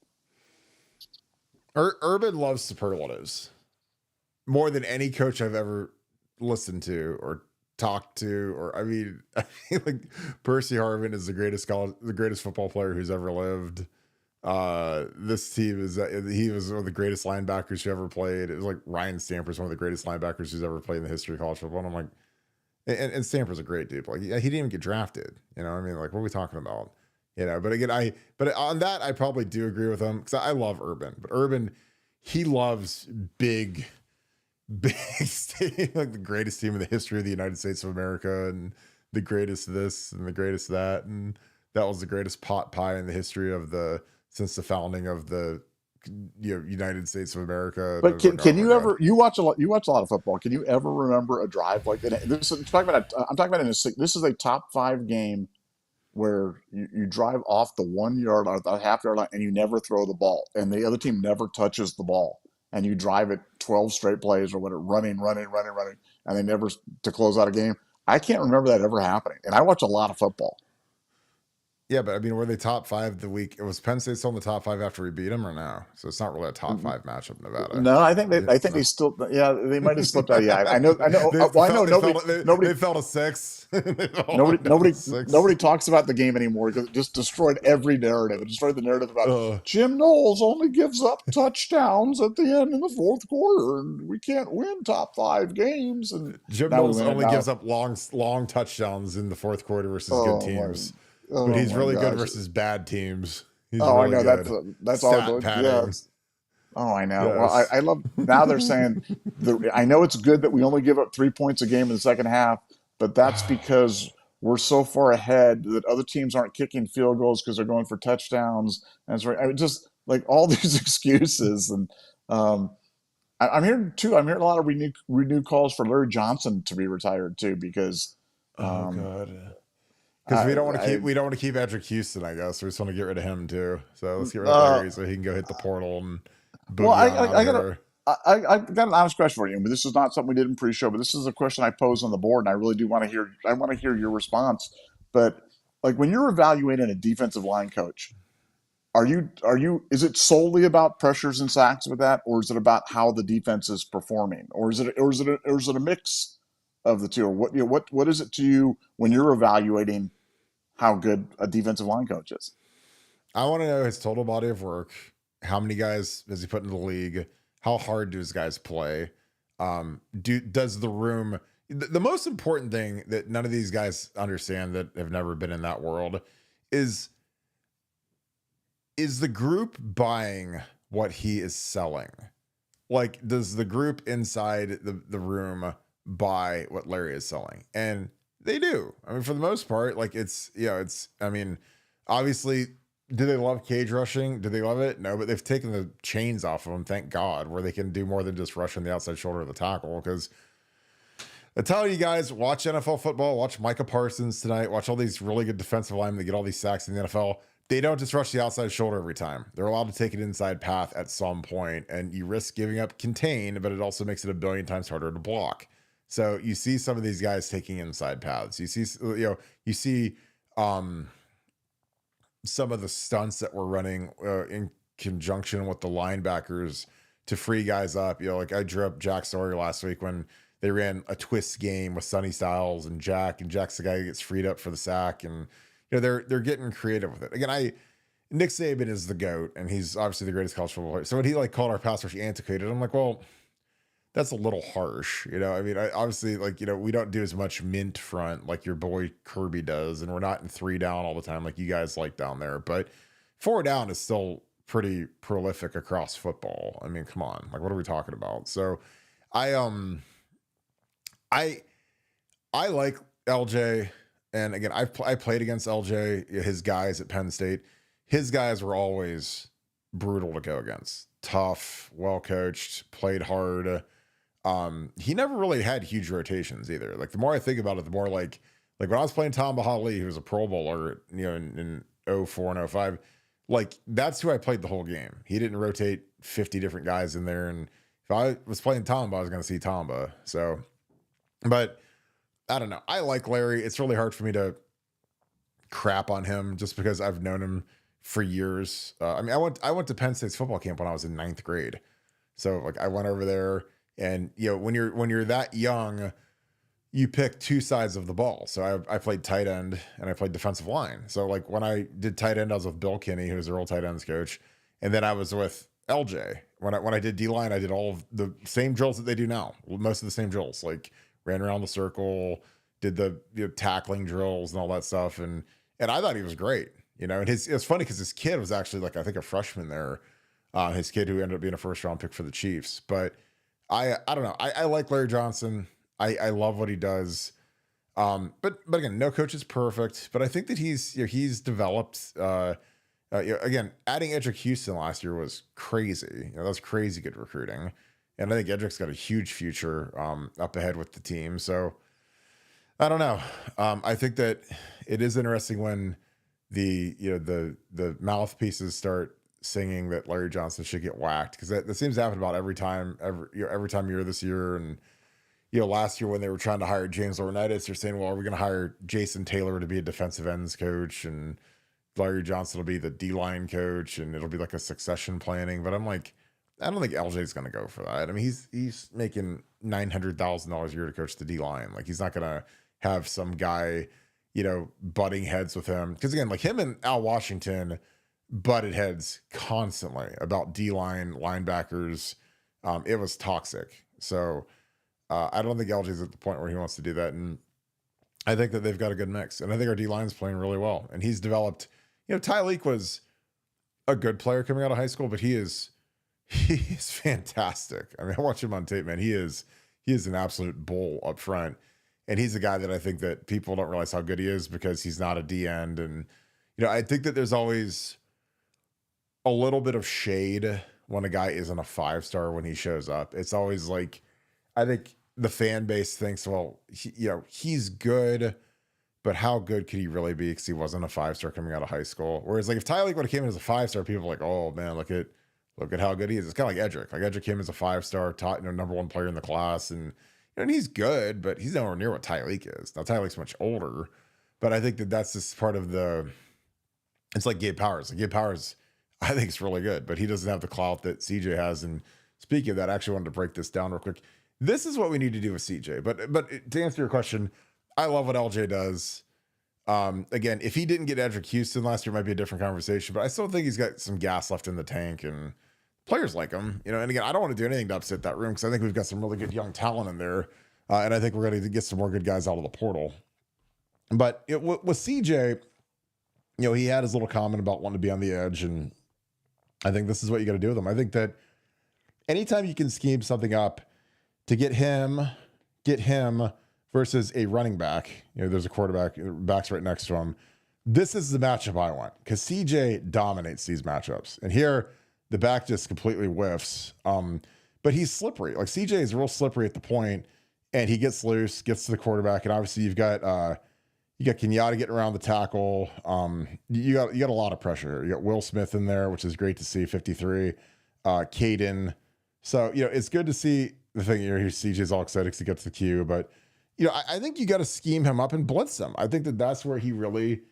Urban loves superlatives more than any coach I've ever listened to or talked to, or I mean like Percy Harvin is the greatest football player who's ever lived. This team he was one of the greatest linebackers who ever played. It was like Ryan Stamper's one of the greatest linebackers who's ever played in the history of college football. And I'm like, and Stamper's a great dude. Like he didn't even get drafted. You know what I mean? Like, what are we talking about? But again, but on that, I probably do agree with him because I love Urban, but Urban, he loves big stadium, like the greatest team in the history of the United States of America, and the greatest this and the greatest that, and that was the greatest pot pie in the history of since the founding of the United States of America. But can you ever you watch a lot of football? Can you ever remember a drive like that? This is I'm talking about this is a top 5 game where you drive off the 1 yard or the half yard line and you never throw the ball, and the other team never touches the ball, and you drive it 12 straight plays or whatever, running, and they never to close out a game. I can't remember that ever happening. And I watch a lot of football. Yeah, but I mean, were they top 5 the week? It was Penn State still in the top 5 after we beat them, or no? So it's not really a top 5 matchup, Nevada. No, I think they still. Yeah, they might have slipped out. Yeah, I know. Nobody fell to 6. Nobody talks about the game anymore because it just destroyed every narrative. It destroyed the narrative about Jim Knowles only gives up touchdowns at the end in the fourth quarter, and we can't win top 5 games. And Jim Knowles only gives up long touchdowns in the fourth quarter versus good teams. But he's really good versus bad teams. I know that's all. Yeah. Oh, I know. Yes. Well, I love now they're saying I know it's good that we only give up 3 points a game in the second half, but that's because we're so far ahead that other teams aren't kicking field goals because they're going for touchdowns. And it's right. Just like all these excuses, and I'm hearing too. I'm hearing a lot of renewed calls for Larry Johnson to be retired too because. God. Because we don't want to keep Edric Houston, I guess. We just want to get rid of him too. So let's get rid of Larry so he can go hit the portal and. I got an honest question for you. But this is not something we did in pre-show, but this is a question I posed on the board, and I really do want to hear. I want to hear your response. But like when you're evaluating a defensive line coach, are you? Is it solely about pressures and sacks with that, or is it about how the defense is performing, or is it a mix of the two? Or what is it to you when you're evaluating how good a defensive line coach is? I want to know his total body of work. How many guys has he put into the league? How hard do his guys play? Does the room? The most important thing that none of these guys understand that have never been in that world is the group buying what he is selling? Like, does the group inside the room buy what Larry is selling? And they do. I mean, for the most part, like I mean, obviously, do they love cage rushing? Do they love it? No, but they've taken the chains off of them, thank God, where they can do more than just rush on the outside shoulder of the tackle. Because I tell you guys, watch NFL football, watch Micah Parsons tonight, watch all these really good defensive linemen that get all these sacks in the NFL. They don't just rush the outside shoulder every time. They're allowed to take an inside path at some point, and you risk giving up contain, but it also makes it a billion times harder to block. So you see some of these guys taking inside paths. You see some of the stunts that we're running in conjunction with the linebackers to free guys up. Like I drew up Jack Sawyer last week when they ran a twist game with Sonny Styles and Jack's the guy who gets freed up for the sack, and they're getting creative with it. Again, Nick Saban is the GOAT, and he's obviously the greatest college football player. So when he called our pass rush antiquated, I'm like, well, that's a little harsh. I mean, obviously, we don't do as much mint front like your boy Kirby does, and we're not in 3 down all the time like you guys like down there. But 4 down is still pretty prolific across football. I mean, come on, what are we talking about? So, I like LJ, and again, I played against LJ, his guys at Penn State. His guys were always brutal to go against, tough, well coached, played hard. He never really had huge rotations either. Like the more I think about it, the more like when I was playing Tom Bahali, who was a Pro Bowler, in 04 and 05, that's who I played the whole game. He didn't rotate 50 different guys in there. And if I was playing Tamba, I was going to see Tamba. So, but I don't know. I like Larry. It's really hard for me to crap on him just because I've known him for years. I mean, I went to Penn State's football camp when I was in ninth grade. So like I went over there, and when you're that young, you pick two sides of the ball. So I played tight end and I played defensive line. So like when I did tight end, I was with Bill Kinney, who was their old tight ends coach, and then I was with LJ. When I did D line, I did all of the same drills that they do now. Most of the same drills, like ran around the circle, did the tackling drills and all that stuff, and I thought he was great. And it was funny because his kid was actually like I think a freshman there. His kid who ended up being a first round pick for the Chiefs. But I don't know. I like Larry Johnson. I love what he does. But again, no coach is perfect. But I think that he's developed. Again, adding Edric Houston last year was crazy. That was crazy good recruiting, and I think Edric's got a huge future up ahead with the team. So I don't know. I think that it is interesting when the mouthpieces start singing that Larry Johnson should get whacked, because that seems to happen about every time you're this year. And last year when they were trying to hire James Laurinaitis, they're saying, well, are we going to hire Jason Taylor to be a defensive ends coach, and Larry Johnson will be the D-line coach, and it'll be like a succession planning. But I'm like, I don't think LJ's going to go for that. I mean, he's making $900,000 a year to coach the D-line. Like, he's not going to have some guy, butting heads with him. Because again, like him and Al Washington butted heads constantly about D-line linebackers. It was toxic. So I don't think LJ's at the point where he wants to do that. And I think that they've got a good mix. And I think our D-line's playing really well. And he's developed, Tyleek was a good player coming out of high school, but he's fantastic. I mean, I watch him on tape, man. He is an absolute bull up front. And he's a guy that I think that people don't realize how good he is because he's not a D end. And, I think that there's always a little bit of shade when a guy isn't a 5-star when he shows up. It's always like, I think the fan base thinks, well, he's good, but how good could he really be? Because he wasn't a 5-star coming out of high school. Whereas like if Tyleek would have came in as a 5-star, people are like, oh man, look at how good he is. It's kind of like Edric. Like Edric came as a 5-star, number one player in the class, and he's good, but he's nowhere near what Tyleek is. Now Tyleek's much older, but I think that that's just part of it's like Gabe Powers. Like Gabe Powers, I think it's really good, but he doesn't have the clout that CJ has. And speaking of that, I actually wanted to break this down real quick. This is what we need to do with CJ. But to answer your question, I love what LJ does. Again, if he didn't get Edric Houston last year, it might be a different conversation, but I still think he's got some gas left in the tank, and players like him, and again, I don't want to do anything to upset that room because I think we've got some really good young talent in there. And I think we're going to get some more good guys out of the portal. But with CJ, he had his little comment about wanting to be on the edge, and I think this is what you got to do with him. I think that anytime you can scheme something up to get him versus a running back, there's a quarterback, back's right next to him. This is the matchup I want because CJ dominates these matchups. And here, the back just completely whiffs. But he's slippery. Like CJ is real slippery at the point, and he gets loose, gets to the quarterback, and obviously you've got Kenyatta getting around the tackle. You got a lot of pressure here. You got Will Smith in there, which is great to see, 53. Caden. So, it's good to see the thing here. CJ's all excited to get to the queue, but I think you got to scheme him up and blitz him. I think that that's where he really,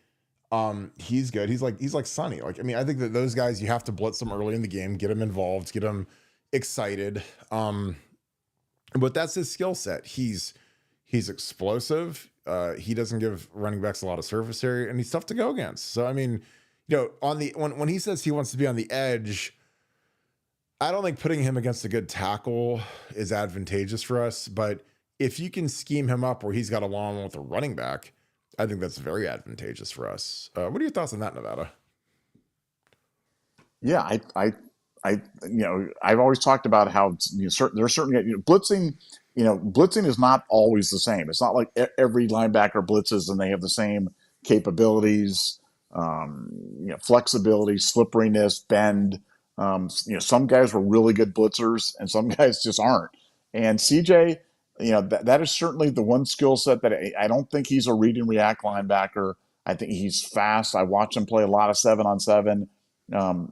he's good. He's like Sonny. Like, I mean, I think that those guys, you have to blitz them early in the game, get them involved, get them excited. But that's his skill set. He's explosive. He doesn't give running backs a lot of surface area, and he's tough to go against. So, I mean, when he says he wants to be on the edge, I don't think putting him against a good tackle is advantageous for us, but if you can scheme him up where he's got a long one with a running back, I think that's very advantageous for us. What are your thoughts on that, Nevada? Yeah, I've always talked about how there's certain blitzing. Blitzing is not always the same. It's not like every linebacker blitzes and they have the same capabilities, flexibility, slipperiness, bend. Some guys were really good blitzers and some guys just aren't. And CJ, that is certainly the one skill set that I don't think he's a read and react linebacker. I think he's fast. I watch him play a lot of 7-on-7. And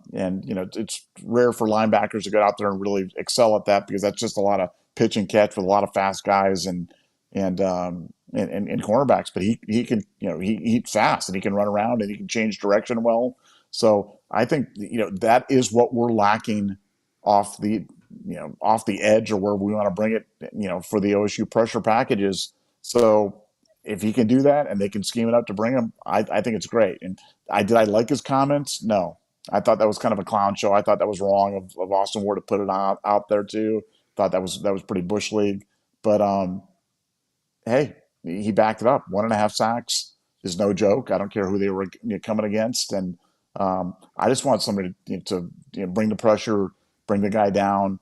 it's rare for linebackers to get out there and really excel at that, because that's just a lot of pitch and catch with a lot of fast guys and cornerbacks. But he can, he's fast, and he can run around, and he can change direction well. So I think that is what we're lacking off the off the edge, or where we want to bring it, for the OSU pressure packages. So if he can do that and they can scheme it up to bring him, I think it's great. And I like his comments? No. I thought that was kind of a clown show. I thought that was wrong of Austin Ward to put it out there too. Thought that was pretty bush league. But hey, he backed it up. 1.5 sacks is no joke. I don't care who they were coming against, and I just want somebody to bring the pressure, bring the guy down.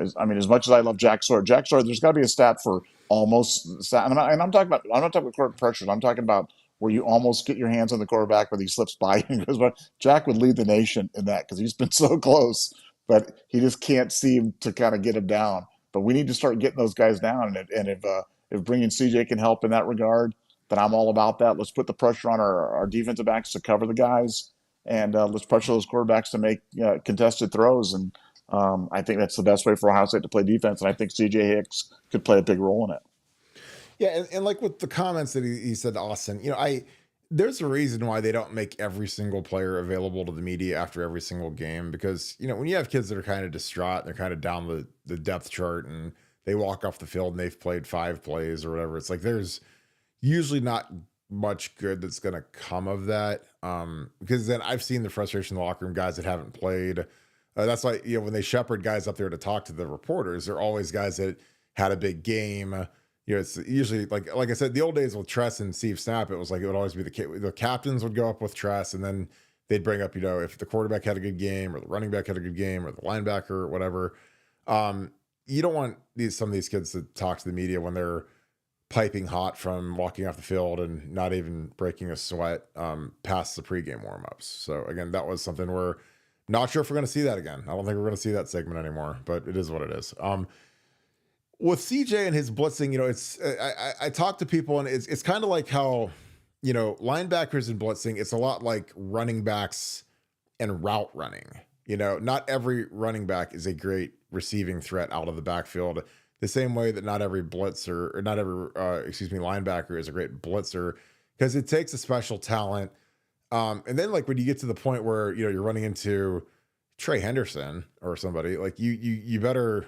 As much as I love Jack Sawyer, there's got to be a stat for almost. And I'm talking about. I'm not talking about court pressure. I'm talking about where you almost get your hands on the quarterback when he slips by you. Jack would lead the nation in that, because he's been so close, but he just can't seem to kind of get him down. But we need to start getting those guys down, and if bringing CJ can help in that regard, then I'm all about that. Let's put the pressure on our defensive backs to cover the guys, and let's pressure those quarterbacks to make contested throws. And I think that's the best way for Ohio State to play defense, and I think CJ Hicks could play a big role in it. Yeah, and like with the comments that he said to Austin, there's a reason why they don't make every single player available to the media after every single game, because when you have kids that are kind of distraught, they're kind of down the depth chart, and they walk off the field and they've played 5 plays or whatever, it's like there's usually not much good that's going to come of that, because then I've seen the frustration in the locker room, guys that haven't played. That's why when they shepherd guys up there to talk to the reporters, they're always guys that had a big game. It's usually like I said, the old days with Tress and Steve Snap, it was like it would always be the captains would go up with Tress, and then they'd bring up if the quarterback had a good game, or the running back had a good game, or the linebacker, or whatever. You don't want some of these kids to talk to the media when they're piping hot from walking off the field and not even breaking a sweat past the pregame warmups. So again, that was something we're not sure if we're going to see that again. I don't think we're going to see that segment anymore, but it is what it is. With CJ and his blitzing, it's I talk to people, and it's kind of like how linebackers and blitzing. It's a lot like running backs and route running. Not every running back is a great receiving threat out of the backfield. The same way that not every blitzer, or not every linebacker is a great blitzer, because it takes a special talent. And then like when you get to the point where you're running into Trey Henderson or somebody, like you better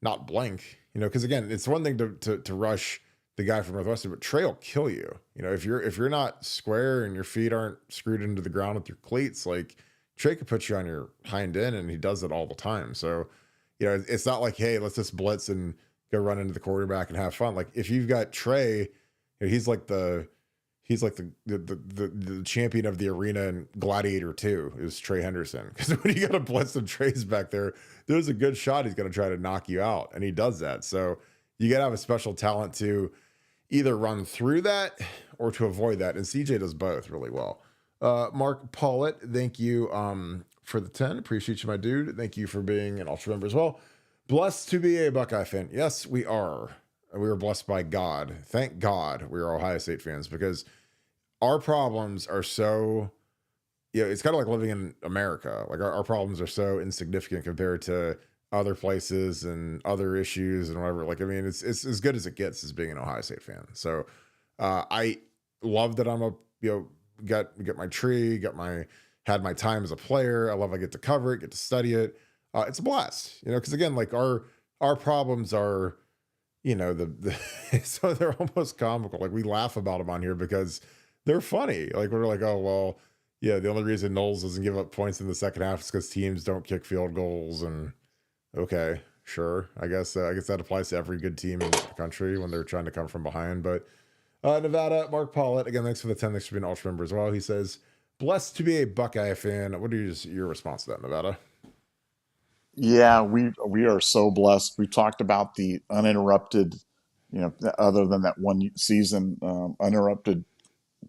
not blink. Because again, it's one thing to rush the guy from Northwestern, but Trey will kill you. If you're not square and your feet aren't screwed into the ground with your cleats, like Trey could put you on your hind end, and he does it all the time. So, it's not like, hey, let's just blitz and go run into the quarterback and have fun. Like if you've got Trey, he's like the champion of the arena in Gladiator 2 is Trey Henderson. Because when you got to blitz some Treys back there, there's a good shot he's going to try to knock you out, and he does that. So you got to have a special talent to either run through that or to avoid that, and CJ does both really well. Mark Paulett, thank you for the 10. Appreciate you, my dude. Thank you for being an Ultra member as well. Blessed to be a Buckeye fan. Yes, we are. We were blessed by God. Thank God we are Ohio State fans, because our problems are so, it's kind of like living in America. Like our problems are so insignificant compared to other places and other issues and whatever. Like, it's as good as it gets as being an Ohio State fan. So I love that I'm got my tree, had my time as a player. I love I get to cover it, get to study it. It's a blast, because again, like our problems are, so they're almost comical. Like we laugh about them on here because they're funny. Like we're like, oh, well, yeah, the only reason Knowles doesn't give up points in the second half is because teams don't kick field goals. And okay, sure. I guess that applies to every good team in the country when they're trying to come from behind. But Nevada, Mark Paulett, again, thanks for the 10. Thanks for being an Ultra member as well. He says, blessed to be a Buckeye fan. What are your response to that, Nevada? Yeah, we are so blessed. We talked about the uninterrupted, other than that one season, uninterrupted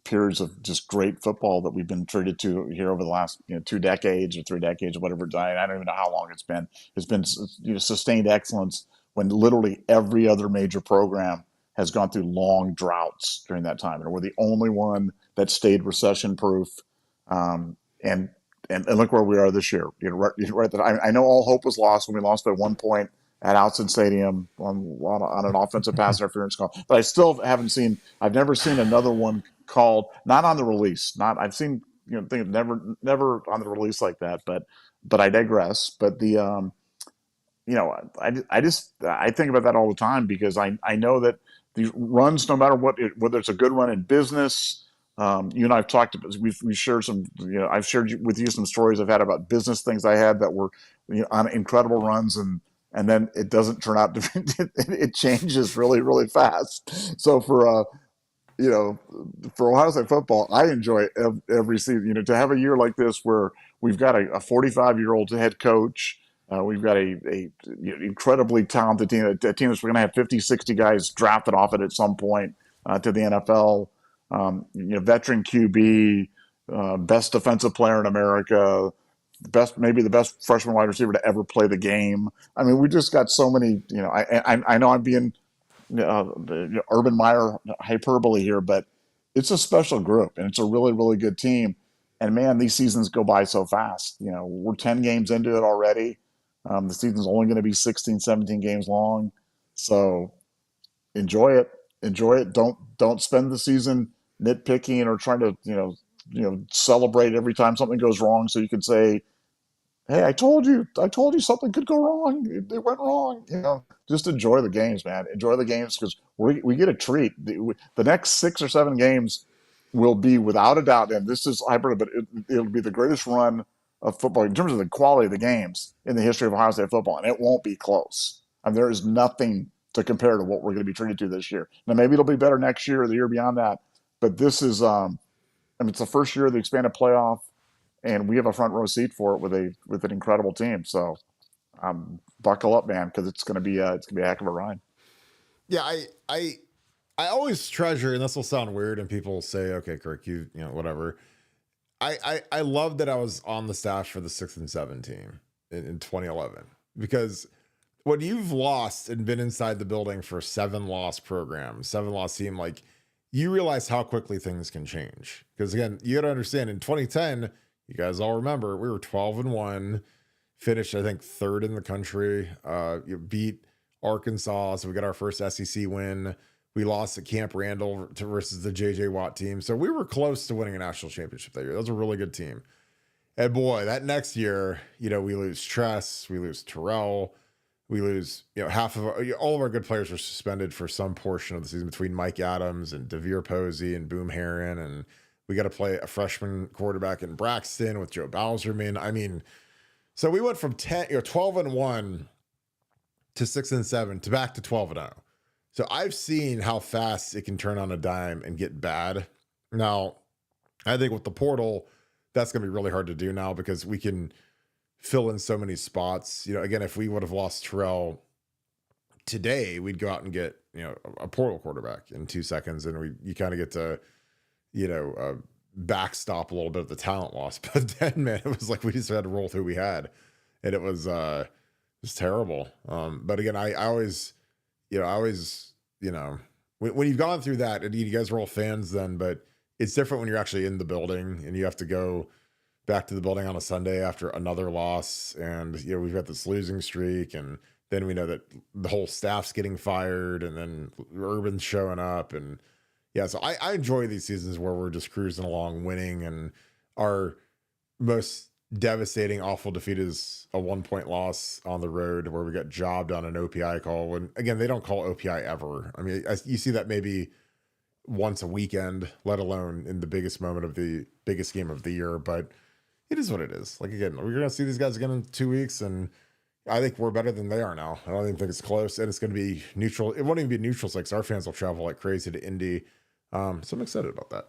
periods of just great football that we've been treated to here over the last 2 decades or 3 decades or whatever. I don't even know how long it's been. It's been sustained excellence when literally every other major program has gone through long droughts during that time, and we're the only one that stayed recession proof. And and look where we are this year. Right that I know all hope was lost when we lost at one point at Outson Stadium on an offensive pass interference call. But I still haven't seen. I've never seen another one called not on the release. Not I've seen things never on the release like that. But I digress. But the I think about that all the time because I know that these runs, no matter whether it's a good run in business. You and I've talked about, we've shared some, I've shared with you some stories I've had about business things I had that were, on incredible runs and then it doesn't turn out to, it changes really, really fast. So for Ohio State football, I enjoy every season, to have a year like this where we've got a 45-year-old head coach. We've got a incredibly talented team, a team that's going to have 50, 60 guys drafted off it at some point to the NFL. Veteran QB, best defensive player in America, maybe the best freshman wide receiver to ever play the game. I mean, we just got so many. I know I'm being Urban Meyer hyperbole here, but it's a special group and it's a really, really good team. And man, these seasons go by so fast. We're 10 games into it already. The season's only going to be 16, 17 games long. So enjoy it. Enjoy it. Don't spend the season nitpicking or trying to, celebrate every time something goes wrong so you can say, hey, I told you something could go wrong. It went wrong. Just enjoy the games, man. Enjoy the games because we get a treat. The next 6 or 7 games will be without a doubt, and this is hybrid, but it'll be the greatest run of football in terms of the quality of the games in the history of Ohio State football, and it won't be close. I mean, there is nothing to compare to what we're going to be treated to this year. Now, maybe it'll be better next year or the year beyond that, but this is, it's the first year of the expanded playoff, and we have a front row seat for it with an incredible team. So, buckle up, man, because it's going to be a heck of a ride. Yeah, I always treasure, and this will sound weird, and people will say, "Okay, Kirk, whatever." I love that I was on the staff for the 6 and 7 team in 2011 because when you've lost and been inside the building for 7-loss program, 7-loss team, like you realize how quickly things can change. Because again, you got to understand in 2010, you guys all remember we were 12-1, finished I think 3rd in the country. You beat Arkansas, so we got our first SEC win. We lost at Camp Randall versus the J.J. Watt team. So we were close to winning a national championship that year. That was a really good team. And boy, that next year, we lose Tress, we lose Terrell, we lose, all of our good players were suspended for some portion of the season between Mike Adams and DeVere Posey and Boom Herron. And we got to play a freshman quarterback in Braxton with Joe Bowserman. I mean, so we went from 12-1 to 6 and 7 to back to 12-0. So I've seen how fast it can turn on a dime and get bad. Now, I think with the portal, that's going to be really hard to do now because we can fill in so many spots. Again, if we would have lost Terrell today, we'd go out and get, a portal quarterback in 2 seconds. And you kind of get to, backstop a little bit of the talent loss. But then, man, it was like we just had to roll through what we had. And it was terrible. But again, I always, when you've gone through that, and you guys are all fans then, but it's different when you're actually in the building and you have to go back to the building on a Sunday after another loss. And, we've got this losing streak, and then we know that the whole staff's getting fired, and then Urban's showing up. And yeah, so I enjoy these seasons where we're just cruising along, winning, and our most devastating, awful defeat is a 1-point loss on the road where we got jobbed on an OPI call. When again, they don't call OPI ever. I mean, you see that maybe once a weekend, let alone in the biggest moment of the biggest game of the year. But it is what it is. Like, again, we're going to see these guys again in 2 weeks, and I think we're better than they are now. I don't even think it's close, and it's going to be neutral. It won't even be neutral sites. Our fans will travel like crazy to Indy. So I'm excited about that.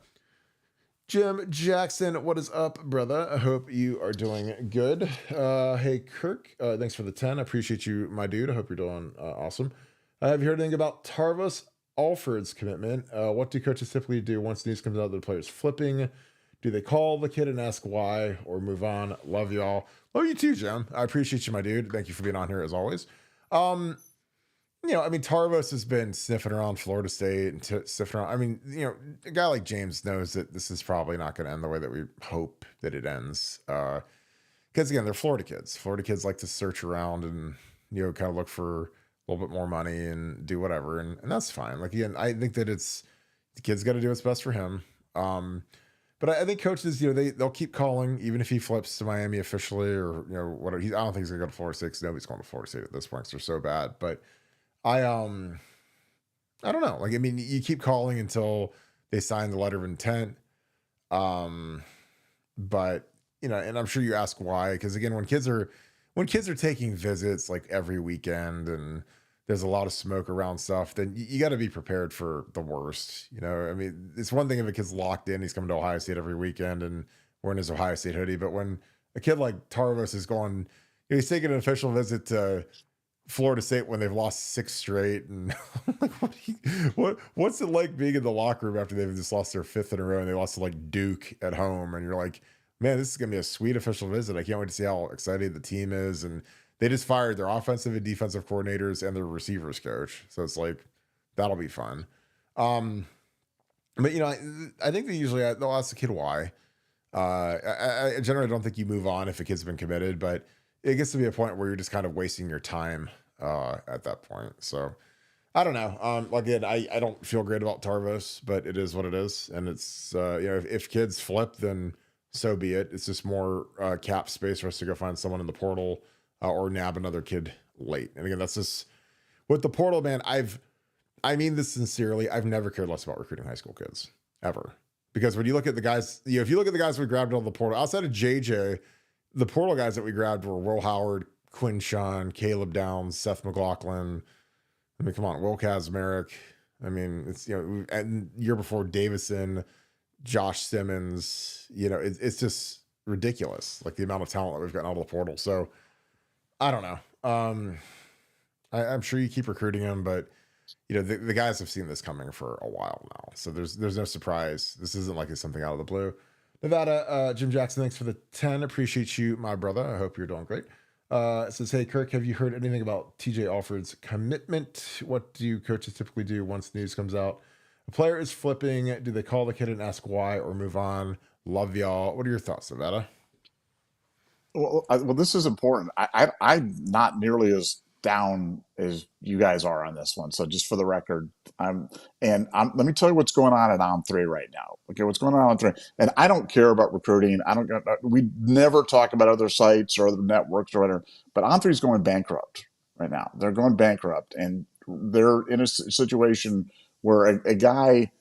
Jim Jackson, what is up, brother? I hope you are doing good. Hey, Kirk, thanks for the 10. I appreciate you, my dude. I hope you're doing awesome. Have you heard anything about Tarvis Alford's commitment? What do coaches typically do once news comes out that the player's flipping? Do they call the kid and ask why or move on? Love y'all. Love you too, Jim. I appreciate you, my dude. Thank you for being on here as always. I mean, Tarvos has been sniffing around Florida State and sniffing around. I mean, a guy like James knows that this is probably not going to end the way that we hope that it ends. Because again, they're Florida kids. Florida kids like to search around and kind of look for a little bit more money and do whatever, and that's fine. Like again, I think that the kid's got to do what's best for him. But I think coaches, they'll keep calling even if he flips to Miami officially or whatever. I don't think he's gonna go to Florida State. 'Cause nobody's going to Florida State at this point 'cause they're so bad. But I I don't know. Like I mean, you keep calling until they sign the letter of intent. Um, but and I'm sure you ask why, because again, when kids are taking visits like every weekend and there's a lot of smoke around stuff, then you got to be prepared for the worst. I mean, it's one thing if a kid's locked in, he's coming to Ohio State every weekend and wearing his Ohio State hoodie. But when a kid like Tarvos is going, he's taking an official visit to Florida State when they've lost 6 straight, and I'm like, what's it like being in the locker room after they've just lost their 5th in a row and they lost to like Duke at home, and you're like, man, this is gonna be a sweet official visit. I can't wait to see how excited the team is. And they just fired their offensive and defensive coordinators and their receivers coach, so it's like that'll be fun. Um, but I think they'll ask the kid why. I generally don't think you move on if a kid's been committed, but it gets to be a point where you're just kind of wasting your time at that point. So I don't know. Again, I don't feel great about Tarvos, but it is what it is, and it's if kids flip, then so be it. It's just more cap space for us to go find someone in the portal or nab another kid late. And again, that's just with the portal, man. I mean this sincerely. I've never cared less about recruiting high school kids ever, because when you look at the guys, if you look at the guys we grabbed on the portal outside of JJ, the portal guys that we grabbed were Will Howard, Quinn Sean, Caleb Downs, Seth McLaughlin. I mean, come on, Will Kazmarek. I mean, it's and year before Davison, Josh Simmons. It's just ridiculous, like the amount of talent that we've gotten out of the portal. So I don't know. I'm sure you keep recruiting them, but the guys have seen this coming for a while now, so there's no surprise. This isn't like it's something out of the blue. Nevada, Jim Jackson, thanks for the 10. Appreciate you, my brother. I hope you're doing great. It says, hey, Kirk, have you heard anything about TJ Alford's commitment? What do coaches typically do once news comes out? A player is flipping. Do they call the kid and ask why or move on? Love y'all. What are your thoughts, Nevada? Well, this is important. I'm not nearly as down as you guys are on this one. So just for the record, let me tell you what's going on at On3 right now. Okay, what's going on 3? And I don't care about recruiting. We never talk about other sites or other networks or whatever. But On3 is going bankrupt right now. They're going bankrupt, and they're in a situation where a guy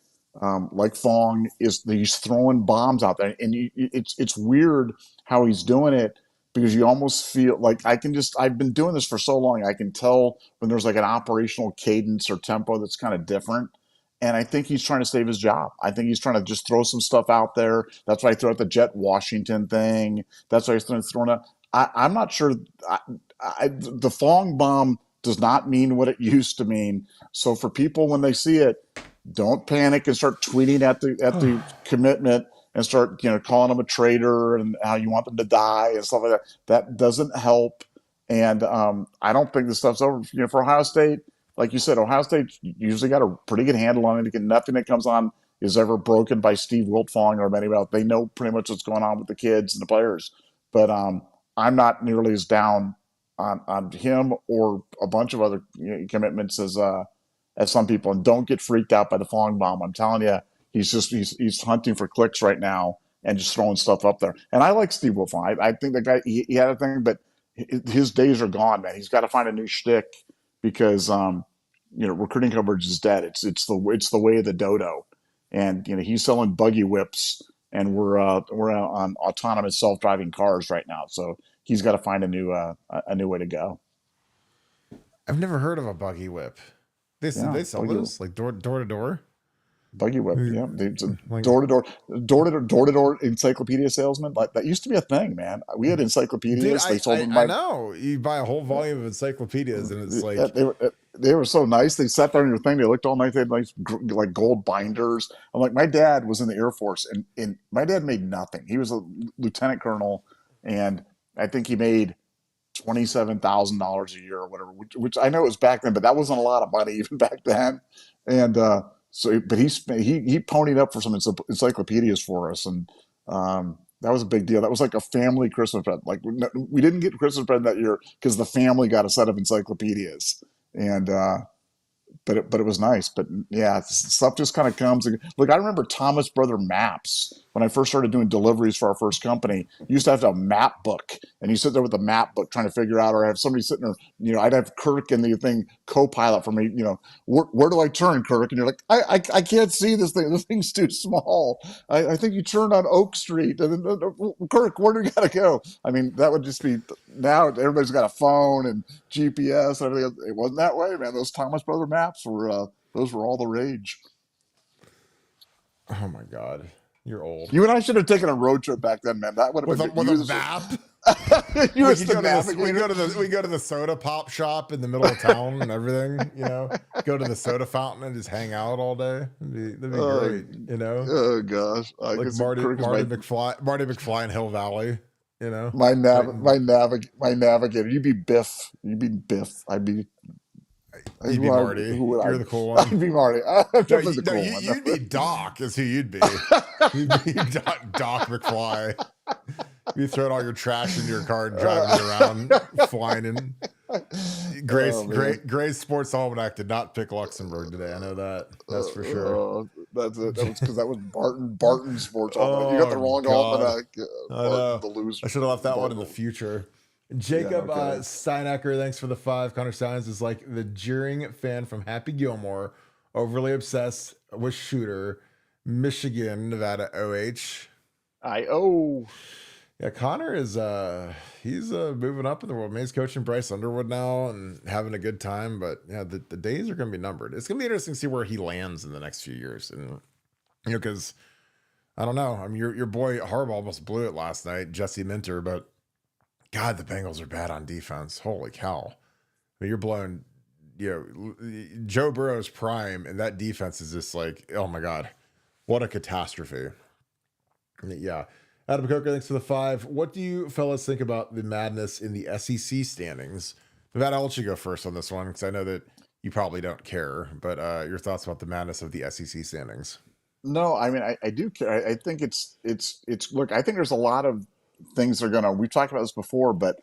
like Fong he's throwing bombs out there, and it's weird how he's doing it, because you almost feel like I've been doing this for so long, I can tell when there's like an operational cadence or tempo that's kind of different. And I think he's trying to save his job. I think he's trying to just throw some stuff out there. That's why I threw out the Jet Washington thing. That's why he's throwing out. I'm not sure. The Fong bomb does not mean what it used to mean. So for people, when they see it, don't panic and start tweeting at the commitment and start calling them a traitor and how you want them to die and stuff like that. That doesn't help. And I don't think this stuff's over. For Ohio State, like you said, Ohio State usually got a pretty good handle on it. Nothing that comes on is ever broken by Steve Wiltfong or anybody else. They know pretty much what's going on with the kids and the players. But I'm not nearly as down on him or a bunch of other commitments as some people. And don't get freaked out by the Fong bomb. I'm telling you, he's hunting for clicks right now and just throwing stuff up there. And I like Steve Wilfong. I think the guy he had a thing, but his days are gone, man. He's got to find a new shtick, because recruiting coverage is dead. It's the way of the dodo, and he's selling buggy whips, and we're on autonomous self-driving cars right now. So he's got to find a new way to go. I've never heard of a buggy whip. They sell those like door to door. Buggy whip, yeah. Door to door encyclopedia salesman. Like that used to be a thing, man. We had encyclopedias. Dude, they sold them. I know. You buy a whole volume of encyclopedias, and it's like they were so nice. They sat there in your thing. They looked all nice. They had nice like gold binders. I'm like, my dad was in the Air Force, and my dad made nothing. He was a lieutenant colonel, and I think he made $27,000 a year or whatever, which I know it was back then, but that wasn't a lot of money even back then. And but he ponied up for some encyclopedias for us, and that was a big deal. That was like a family Christmas present. Like we didn't get Christmas present that year because the family got a set of encyclopedias, and but it was nice. But yeah, stuff just kind of comes. Look, I remember Thomas Brother Maps when I first started doing deliveries for our first company. You used to have a map book, and you sit there with a map book trying to figure out, or have somebody sitting there. I'd have Kirk in the thing co-pilot for me. Where do I turn, Kirk? And you're like, I can't see this thing. This thing's too small. I think you turned on Oak Street. And then, Kirk, where do we gotta go? I mean, that would just be now. Everybody's got a phone and GPS and everything. It wasn't that way, man. Those Thomas Brother Maps were those were all the rage. Oh my God, you're old. You and I should have taken a road trip back then, man. That would have been with a map. We go to the soda pop shop in the middle of town and everything. Go to the soda fountain and just hang out all day. That'd be great. Oh gosh, like Marty McFly in Hill Valley. My navigator. You'd be Biff. I'd be Marty. You're the cool one. I'd be Marty. You'd be Doc is who you'd be. You'd be Doc McFly. You throwing all your trash in your car and driving around, flying in. Gray's Sports Almanac did not pick Luxembourg today. I know that. That's for sure. That's it. That was because that was Barton Sports Almanac. You got the wrong almanac. Barton, the loser. I should have left that one in the future. Jacob Steinecker, thanks for the 5. Connor Steins is like the jeering fan from Happy Gilmore, overly obsessed with Shooter, Michigan, Nevada, OH. Yeah, Connor is he's moving up in the world. He's coaching Bryce Underwood now and having a good time. But yeah, the days are going to be numbered. It's going to be interesting to see where he lands in the next few years. And because I don't know. I mean, your boy Harbaugh almost blew it last night, Jesse Minter. But God, the Bengals are bad on defense. Holy cow! I mean, you're blowing. Joe Burrow's prime, and that defense is just like, oh my God, what a catastrophe. Yeah. Adam Coker, thanks for the 5. What do you fellas think about the madness in the SEC standings? Nevada, I'll let you go first on this one because I know that you probably don't care, but your thoughts about the madness of the SEC standings? No, I mean, I do care. I think it's look, I think there's a lot of things that are we've talked about this before, but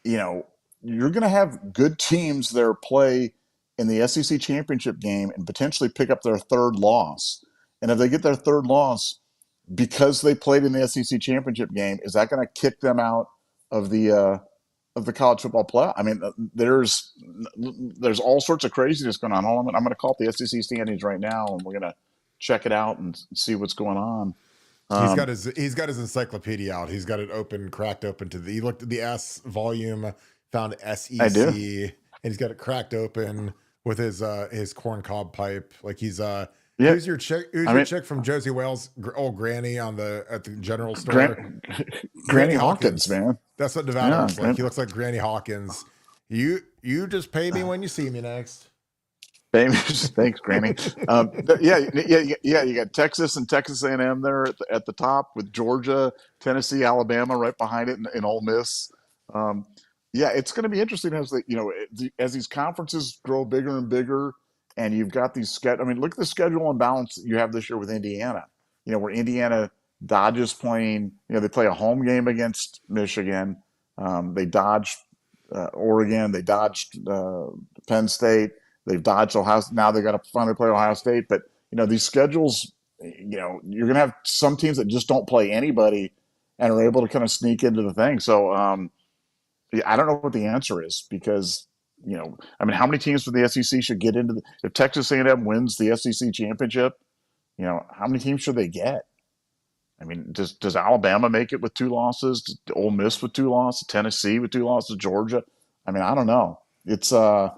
you're going to have good teams there play in the SEC championship game and potentially pick up their third loss. And if they get their third loss, because they played in the SEC championship game, is that going to kick them out of the college football playoff? I mean, there's all sorts of craziness going on. I'm going to call up the SEC standings right now, and we're going to check it out and see what's going on. He's got his encyclopedia out. He's got it cracked open he looked at the S volume, found SEC, and he's got it cracked open with his corn cob pipe. Like he's Who's your chick? Your chick from Josie Wales' old granny at the general store? Granny Hawkins, man. That's what Nevada looks like. He looks like Granny Hawkins. You just pay me when you see me next. Thanks, Granny. You got Texas and Texas A&M there at the top with Georgia, Tennessee, Alabama right behind it, and Ole Miss. It's going to be interesting as these conferences grow bigger and bigger. And you've got these look at the schedule imbalance that you have this year with Indiana. Where Indiana dodges playing, they play a home game against Michigan. They dodged Oregon. They dodged Penn State. They've dodged Ohio. Now they got to finally play Ohio State. But, these schedules, you're going to have some teams that just don't play anybody and are able to kind of sneak into the thing. So I don't know what the answer is because – how many teams from the SEC should get into if Texas A&M wins the SEC championship, how many teams should they get? I mean, does Alabama make it with 2 losses? Does Ole Miss with 2 losses? Tennessee with 2 losses? Georgia? I mean, I don't know. It's a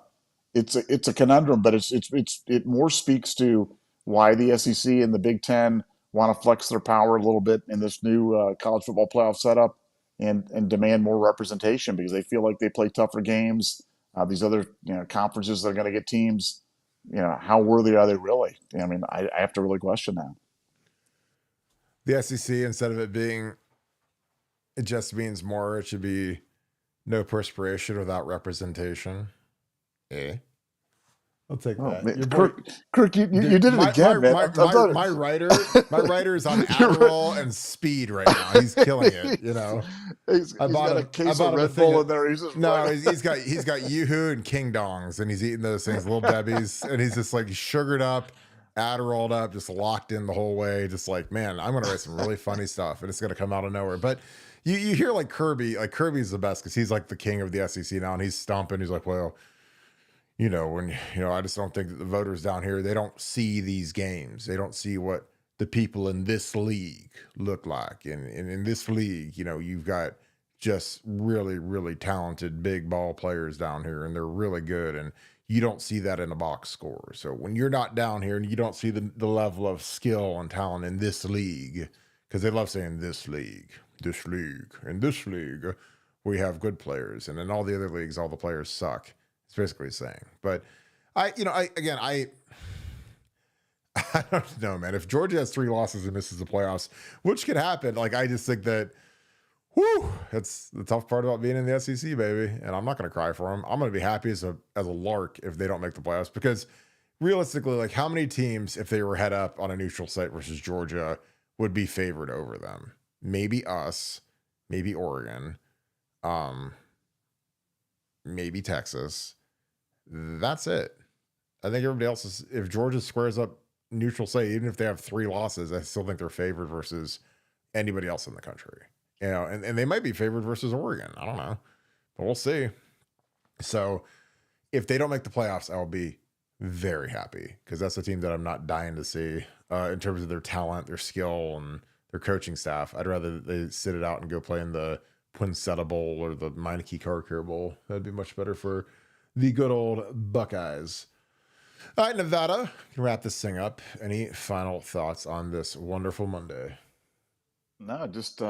conundrum, but it more speaks to why the SEC and the Big Ten want to flex their power a little bit in this new college football playoff setup and demand more representation because they feel like they play tougher games. These other conferences that are going to get teams, how worthy are they really? I mean, I have to really question that. The SEC, instead of it just means more, it should be No perspiration without representation. Eh? I'll take Oh, that. man. Your boy, Kirk, you dude. did it again, man. I'm telling My writer is on you. Adderall and speed right now. He's killing it. You know, He's got a I case of bought him a Red thing Bull of. in there. He's just No, right. he's got Yoo-hoo and King Dongs, and he's eating those things, Little Debbie's, and he's just like sugared up, Adderalled up, just locked in the whole way. Just like, man, I'm gonna write some really funny stuff, and it's gonna come out of nowhere. But you hear like Kirby's the best because he's like the king of the SEC now, and he's stomping. He's like, well, I just don't think that the voters down here, they don't see these games. They don't see what the people in this league look like. And in this league, you've got just really, really talented big ball players down here, and they're really good. And you don't see that in the box score. So when you're not down here and you don't see the level of skill and talent in this league, because they love saying this league, in this league, we have good players. And in all the other leagues, all the players suck. It's basically saying. But I don't know, man. If Georgia has 3 losses and misses the playoffs, which could happen, like I just think that, it's the tough part about being in the SEC, baby. And I'm not going to cry for them. I'm going to be happy as a lark if they don't make the playoffs, because realistically, like how many teams, if they were head up on a neutral site versus Georgia, would be favored over them? Maybe us, maybe Oregon, maybe Texas. That's it. I think everybody else is, if Georgia squares up neutral site, even if they have 3 losses, I still think they're favored versus anybody else in the country. And they might be favored versus Oregon. I don't know, but we'll see. So if they don't make the playoffs, I'll be very happy, because that's a team that I'm not dying to see in terms of their talent, their skill, and their coaching staff. I'd rather they sit it out and go play in the Poinsettia Bowl or the Meineke Car Care Bowl. That'd be much better for the good old Buckeyes. All right, Nevada, can wrap this thing up. Any final thoughts on this wonderful Monday? No, just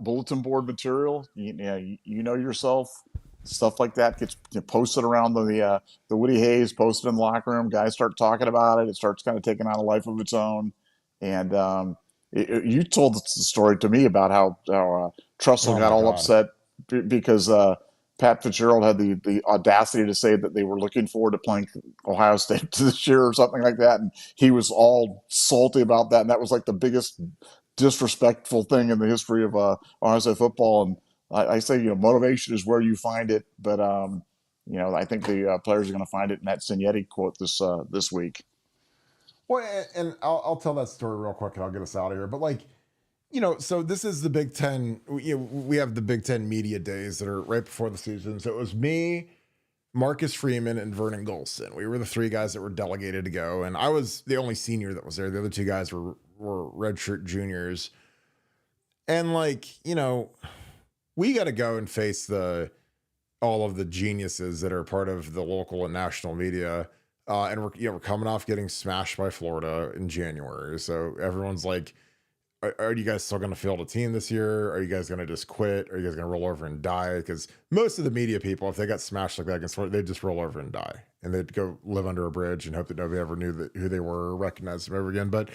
bulletin board material. You know yourself. Stuff like that gets posted around the Woody Hayes, posted in the locker room. Guys start talking about it. It starts kind of taking on a life of its own. And you told the story to me about how Trussell Oh got my all God. upset because Pat Fitzgerald had the audacity to say that they were looking forward to playing Ohio State this year or something like that, and he was all salty about that. And that was like the biggest disrespectful thing in the history of Ohio State football. And I say, motivation is where you find it, but I think the players are going to find it in that Signetti quote this week. Well, and I'll tell that story real quick, and I'll get us out of here. But so this is the Big Ten. We have the Big Ten media days that are right before the season. So it was me, Marcus Freeman, and Vernon Golston. We were the 3 guys that were delegated to go, and I was the only senior that was there. The other 2 guys were redshirt juniors. And we got to go and face all of the geniuses that are part of the local and national media. And we're coming off getting smashed by Florida in January. So everyone's like, are you guys still going to field a team this year? Are you guys going to just quit? Are you guys going to roll over and die? Because most of the media people, if they got smashed like that against Florida, they'd just roll over and die. And they'd go live under a bridge and hope that nobody ever knew who they were or recognized them ever again. But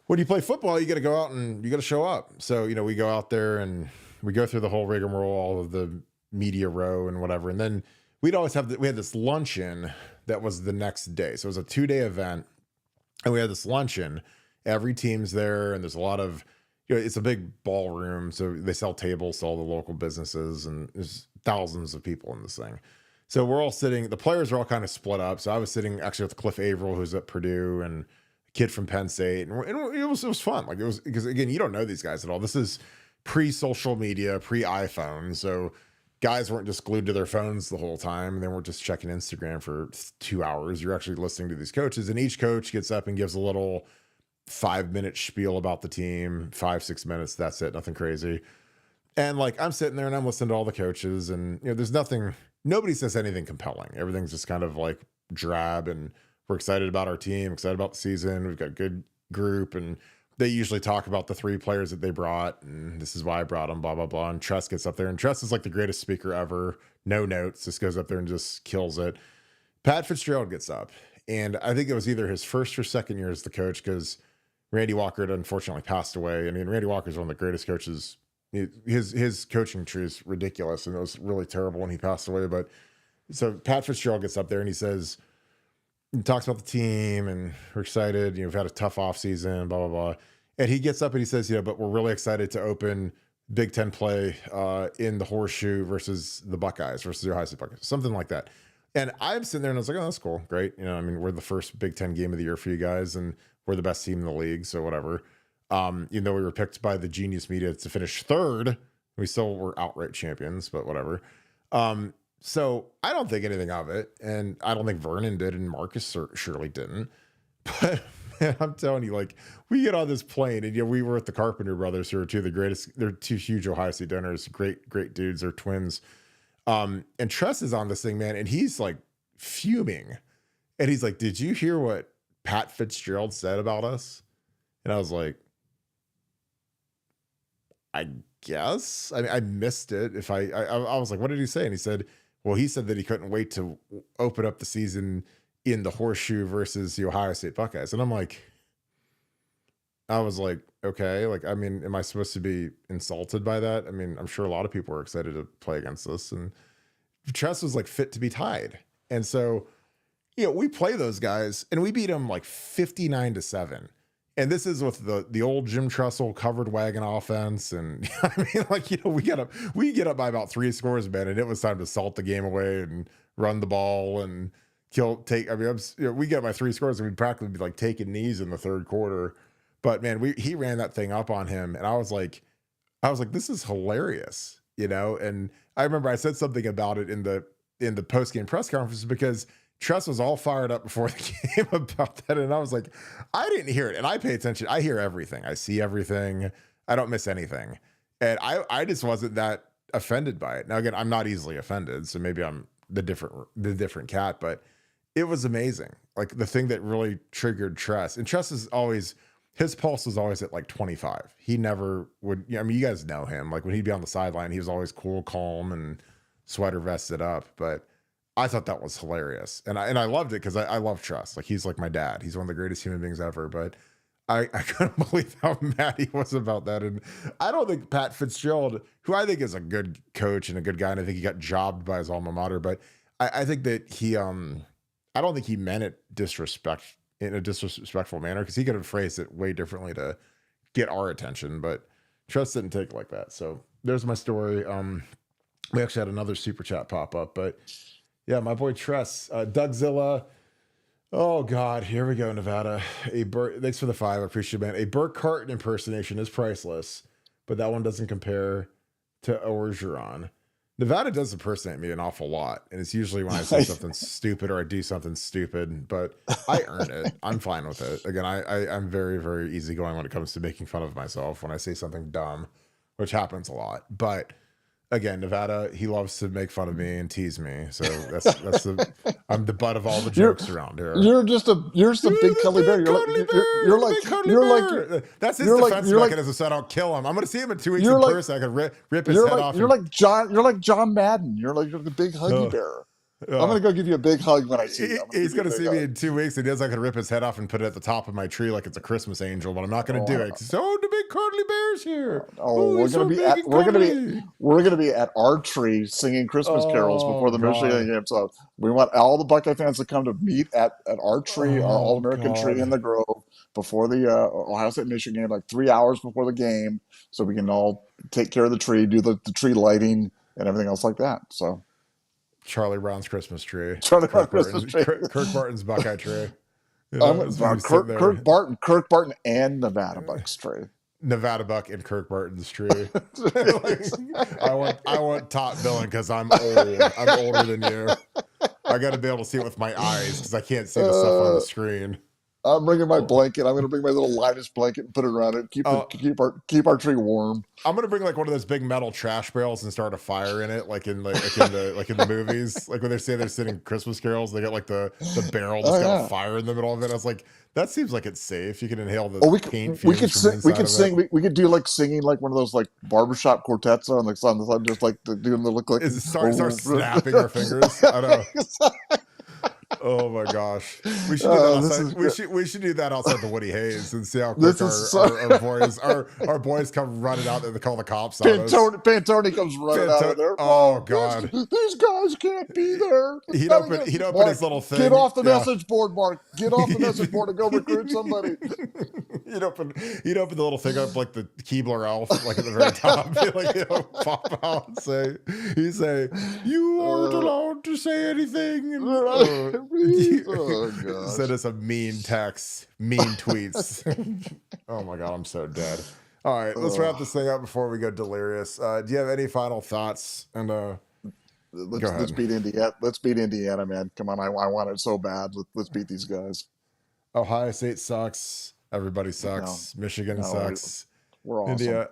when you play football, you got to go out and you got to show up. So, we go out there and we go through the whole rigmarole, all of the media row and whatever. And then we had this luncheon that was the next day. So it was a 2-day event, and we had this luncheon. Every team's there, and there's a lot of, it's a big ballroom. So they sell tables to all the local businesses, and there's thousands of people in this thing. So we're all sitting, the players are all kind of split up. So I was sitting actually with Cliff Averill, who's at Purdue, and a kid from Penn State. And it was fun. Like, it was, because again, you don't know these guys at all. This is pre-social media, pre-iPhone. So guys weren't just glued to their phones the whole time, and they weren't just checking Instagram for 2 hours. You're actually listening to these coaches, and each coach gets up and gives a little 5-minute spiel about the team, 5-6 minutes. That's it. Nothing crazy. And I'm sitting there and I'm listening to all the coaches, and there's nobody says anything compelling. Everything's just kind of drab, and we're excited about our team, excited about the season. We've got a good group, and they usually talk about the 3 players that they brought, and this is why I brought them, blah, blah, blah. And Tress gets up there, and Tress is like the greatest speaker ever. No notes, just goes up there and just kills it. Pat Fitzgerald gets up, and I think it was either his first or second year as the coach, because Randy Walker had unfortunately passed away. I mean, Randy Walker is one of the greatest coaches his coaching tree is ridiculous, and it was really terrible when he passed away. But so Pat Fitzgerald gets up there and he talks about the team, and we're excited. We've had a tough offseason, blah, blah, blah. And he gets up and he says, but we're really excited to open Big Ten play in the Horseshoe versus the Buckeyes, versus the Ohio State Buckeyes, something like that. And I'm sitting there and I was like, oh, that's cool. Great. We're the first Big Ten game of the year for you guys, and we're the best team in the league. So whatever. Even though we were picked by the Genius Media to finish third, we still were outright champions, but whatever. So I don't think anything of it. And I don't think Vernon did, and Marcus surely didn't. But man, I'm telling you, like, we get on this plane, and we were with the Carpenter brothers, who are two of the greatest. They're two huge Ohio State donors, great dudes. They're twins. And Tress is on this thing, man, and he's like fuming. And he's like, did you hear what Pat Fitzgerald said about us? And I was like, I guess. I missed it. If I was like, what did he say? And he said that he couldn't wait to open up the season in the Horseshoe versus the Ohio State Buckeyes. And I was like, okay, like, am I supposed to be insulted by that? I'm sure a lot of people are excited to play against us. And Tress was like fit to be tied. And so, we play those guys and we beat them like 59-7. And this is with the old Jim Tressel covered wagon offense. And we get up by about 3 scores, man. And it was time to salt the game away and run the ball and we get up by 3 scores and we'd practically be like taking knees in the third quarter. But man, he ran that thing up on him. And I was like, this is hilarious, And I remember I said something about it in the post-game press conference, because Tress was all fired up before the game about that. And I was like, I didn't hear it. And I pay attention. I hear everything. I see everything. I don't miss anything. And I just wasn't that offended by it. Now, again, I'm not easily offended. So maybe I'm the different cat, but it was amazing. Like, the thing that really triggered Tress, and Tress is always, his pulse was always at like 25. He never would, you guys know him. Like, when he'd be on the sideline, he was always cool, calm, and sweater vested up. But I thought that was hilarious. And I loved it, because I love Tress. Like, he's like my dad. He's one of the greatest human beings ever. But I couldn't believe how mad he was about that. And I don't think Pat Fitzgerald, who I think is a good coach and a good guy, and I think he got jobbed by his alma mater, but I think that he, I don't think he meant it in a disrespectful manner, because he could have phrased it way differently to get our attention. But Tress didn't take it like that. So there's my story. We actually had another super chat pop up, but yeah, my boy Tress, Dougzilla. Oh God, here we go, Nevada. Thanks for the 5. I appreciate it, man. A Burke Carton impersonation is priceless, but that one doesn't compare to Orgeron. Nevada does impersonate me an awful lot, and it's usually when I say something stupid or I do something stupid, but I earn it. I'm fine with it. Again, I'm very, very easygoing when it comes to making fun of myself when I say something dumb, which happens a lot. But again, Nevada, he loves to make fun of me and tease me. So I'm the butt of all the jokes around here. You're just a big cuddly bear. You're like that's his defense mechanism, so I don't kill him. I'm gonna see him in 2 weeks in person. I could rip his head off. You're like John Madden. You're the big huggy bear. I'm going to go give you a big hug when I see you. He's going to see me in 2 weeks, and he knows I could rip his head off and put it at the top of my tree like it's a Christmas angel, but I'm not going to do it. So the big cuddly bear's here. We're going to be at our tree singing Christmas carols before the Michigan game. So we want all the Buckeye fans to come to meet at our tree, our All-American tree in the Grove, before the Ohio State Michigan game, like 3 hours before the game, so we can all take care of the tree, do the tree lighting and everything else like that. So Charlie Brown's Christmas tree. Kirk Barton's Buckeye tree. Kirk Barton and Nevadabuck's tree. Nevadabuck and Kirk Barton's tree. I want top billing because I'm old. I'm older than you. I got to be able to see it with my eyes because I can't see the stuff on the screen. I'm bringing my blanket. I'm going to bring my little Linus blanket and put it around it. Keep our tree warm. I'm going to bring like one of those big metal trash barrels and start a fire in it, like in the movies, like when they say they're singing Christmas carols, they got like the barrel that's got a fire in the middle of it. I was like, that seems like it's safe. You can inhale the paint fumes. We could do like singing like one of those like barbershop quartets on the side, just like doing the look like. Start snapping our fingers. I know. Oh my gosh, we should do that outside. We should do that outside the Woody Hayes and see how quick our boys come running out there to call the cops on us. Pantone comes running out of there. Oh God, these guys can't be there. He'd open his little thing. Get off the message board, Mark. Get off the message board and go recruit somebody. He'd open the little thing up like the Keebler elf, like at the very top. Pop out and say, you aren't allowed to say anything. Send us a mean text, mean tweets. Oh my God, I'm so dead. All right, let's wrap this thing up before we go delirious. Do you have any final thoughts? And let's beat Indiana. Let's beat Indiana, man. Come on, I want it so bad. Let's beat these guys. Ohio State sucks. Everybody sucks. No, Michigan sucks. We're awesome. India.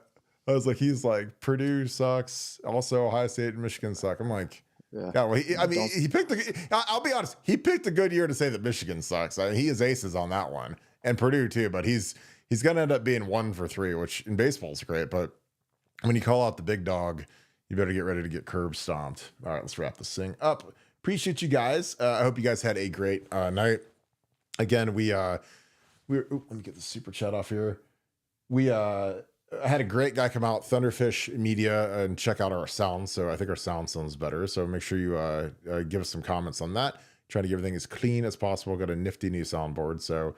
I was like, he's like, Purdue sucks. Also, Ohio State and Michigan suck. I'm like, yeah. Well, he picked I'll be honest. He picked a good year to say that Michigan sucks. He has aces on that one, and Purdue too. But he's going to end up being 1 for 3, which in baseball is great. But when you call out the big dog, you better get ready to get curb stomped. All right, let's wrap this thing up. Appreciate you guys. I hope you guys had a great night. Again, let me get the super chat off here. I had a great guy come out, Thunderfish Media, and check out our sound. So I think our sound sounds better. So make sure you give us some comments on that. Trying to get everything as clean as possible. Got a nifty new soundboard. So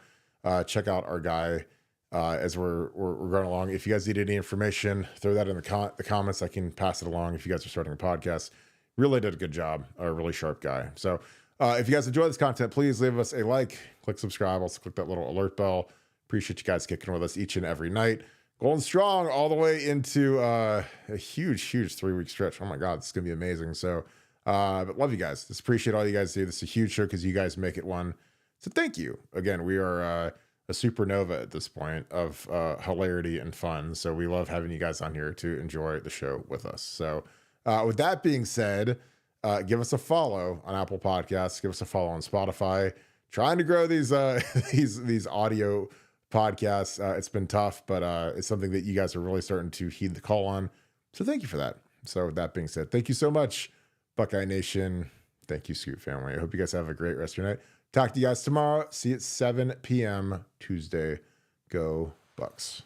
check out our guy as we're going along. If you guys need any information, throw that in the comments. I can pass it along if you guys are starting a podcast. Really did a good job. A really sharp guy. So if you guys enjoy this content, please leave us a like, click subscribe. Also click that little alert bell. Appreciate you guys kicking with us each and every night. Going strong all the way into a huge 3-week stretch. Oh my God, this is going to be amazing. So, but love you guys. Just appreciate all you guys do. This is a huge show because you guys make it one. So thank you. Again, we are a supernova at this point of hilarity and fun. So we love having you guys on here to enjoy the show with us. So with that being said, give us a follow on Apple Podcasts. Give us a follow on Spotify. Trying to grow these these audio podcasts. It's been tough, but it's something that you guys are really starting to heed the call on. So thank you for that. So with that being said, thank you so much, Buckeye Nation. Thank you, Scoop family. I hope you guys have a great rest of your night. Talk to you guys tomorrow. See you at 7 p.m. Tuesday. Go Bucks.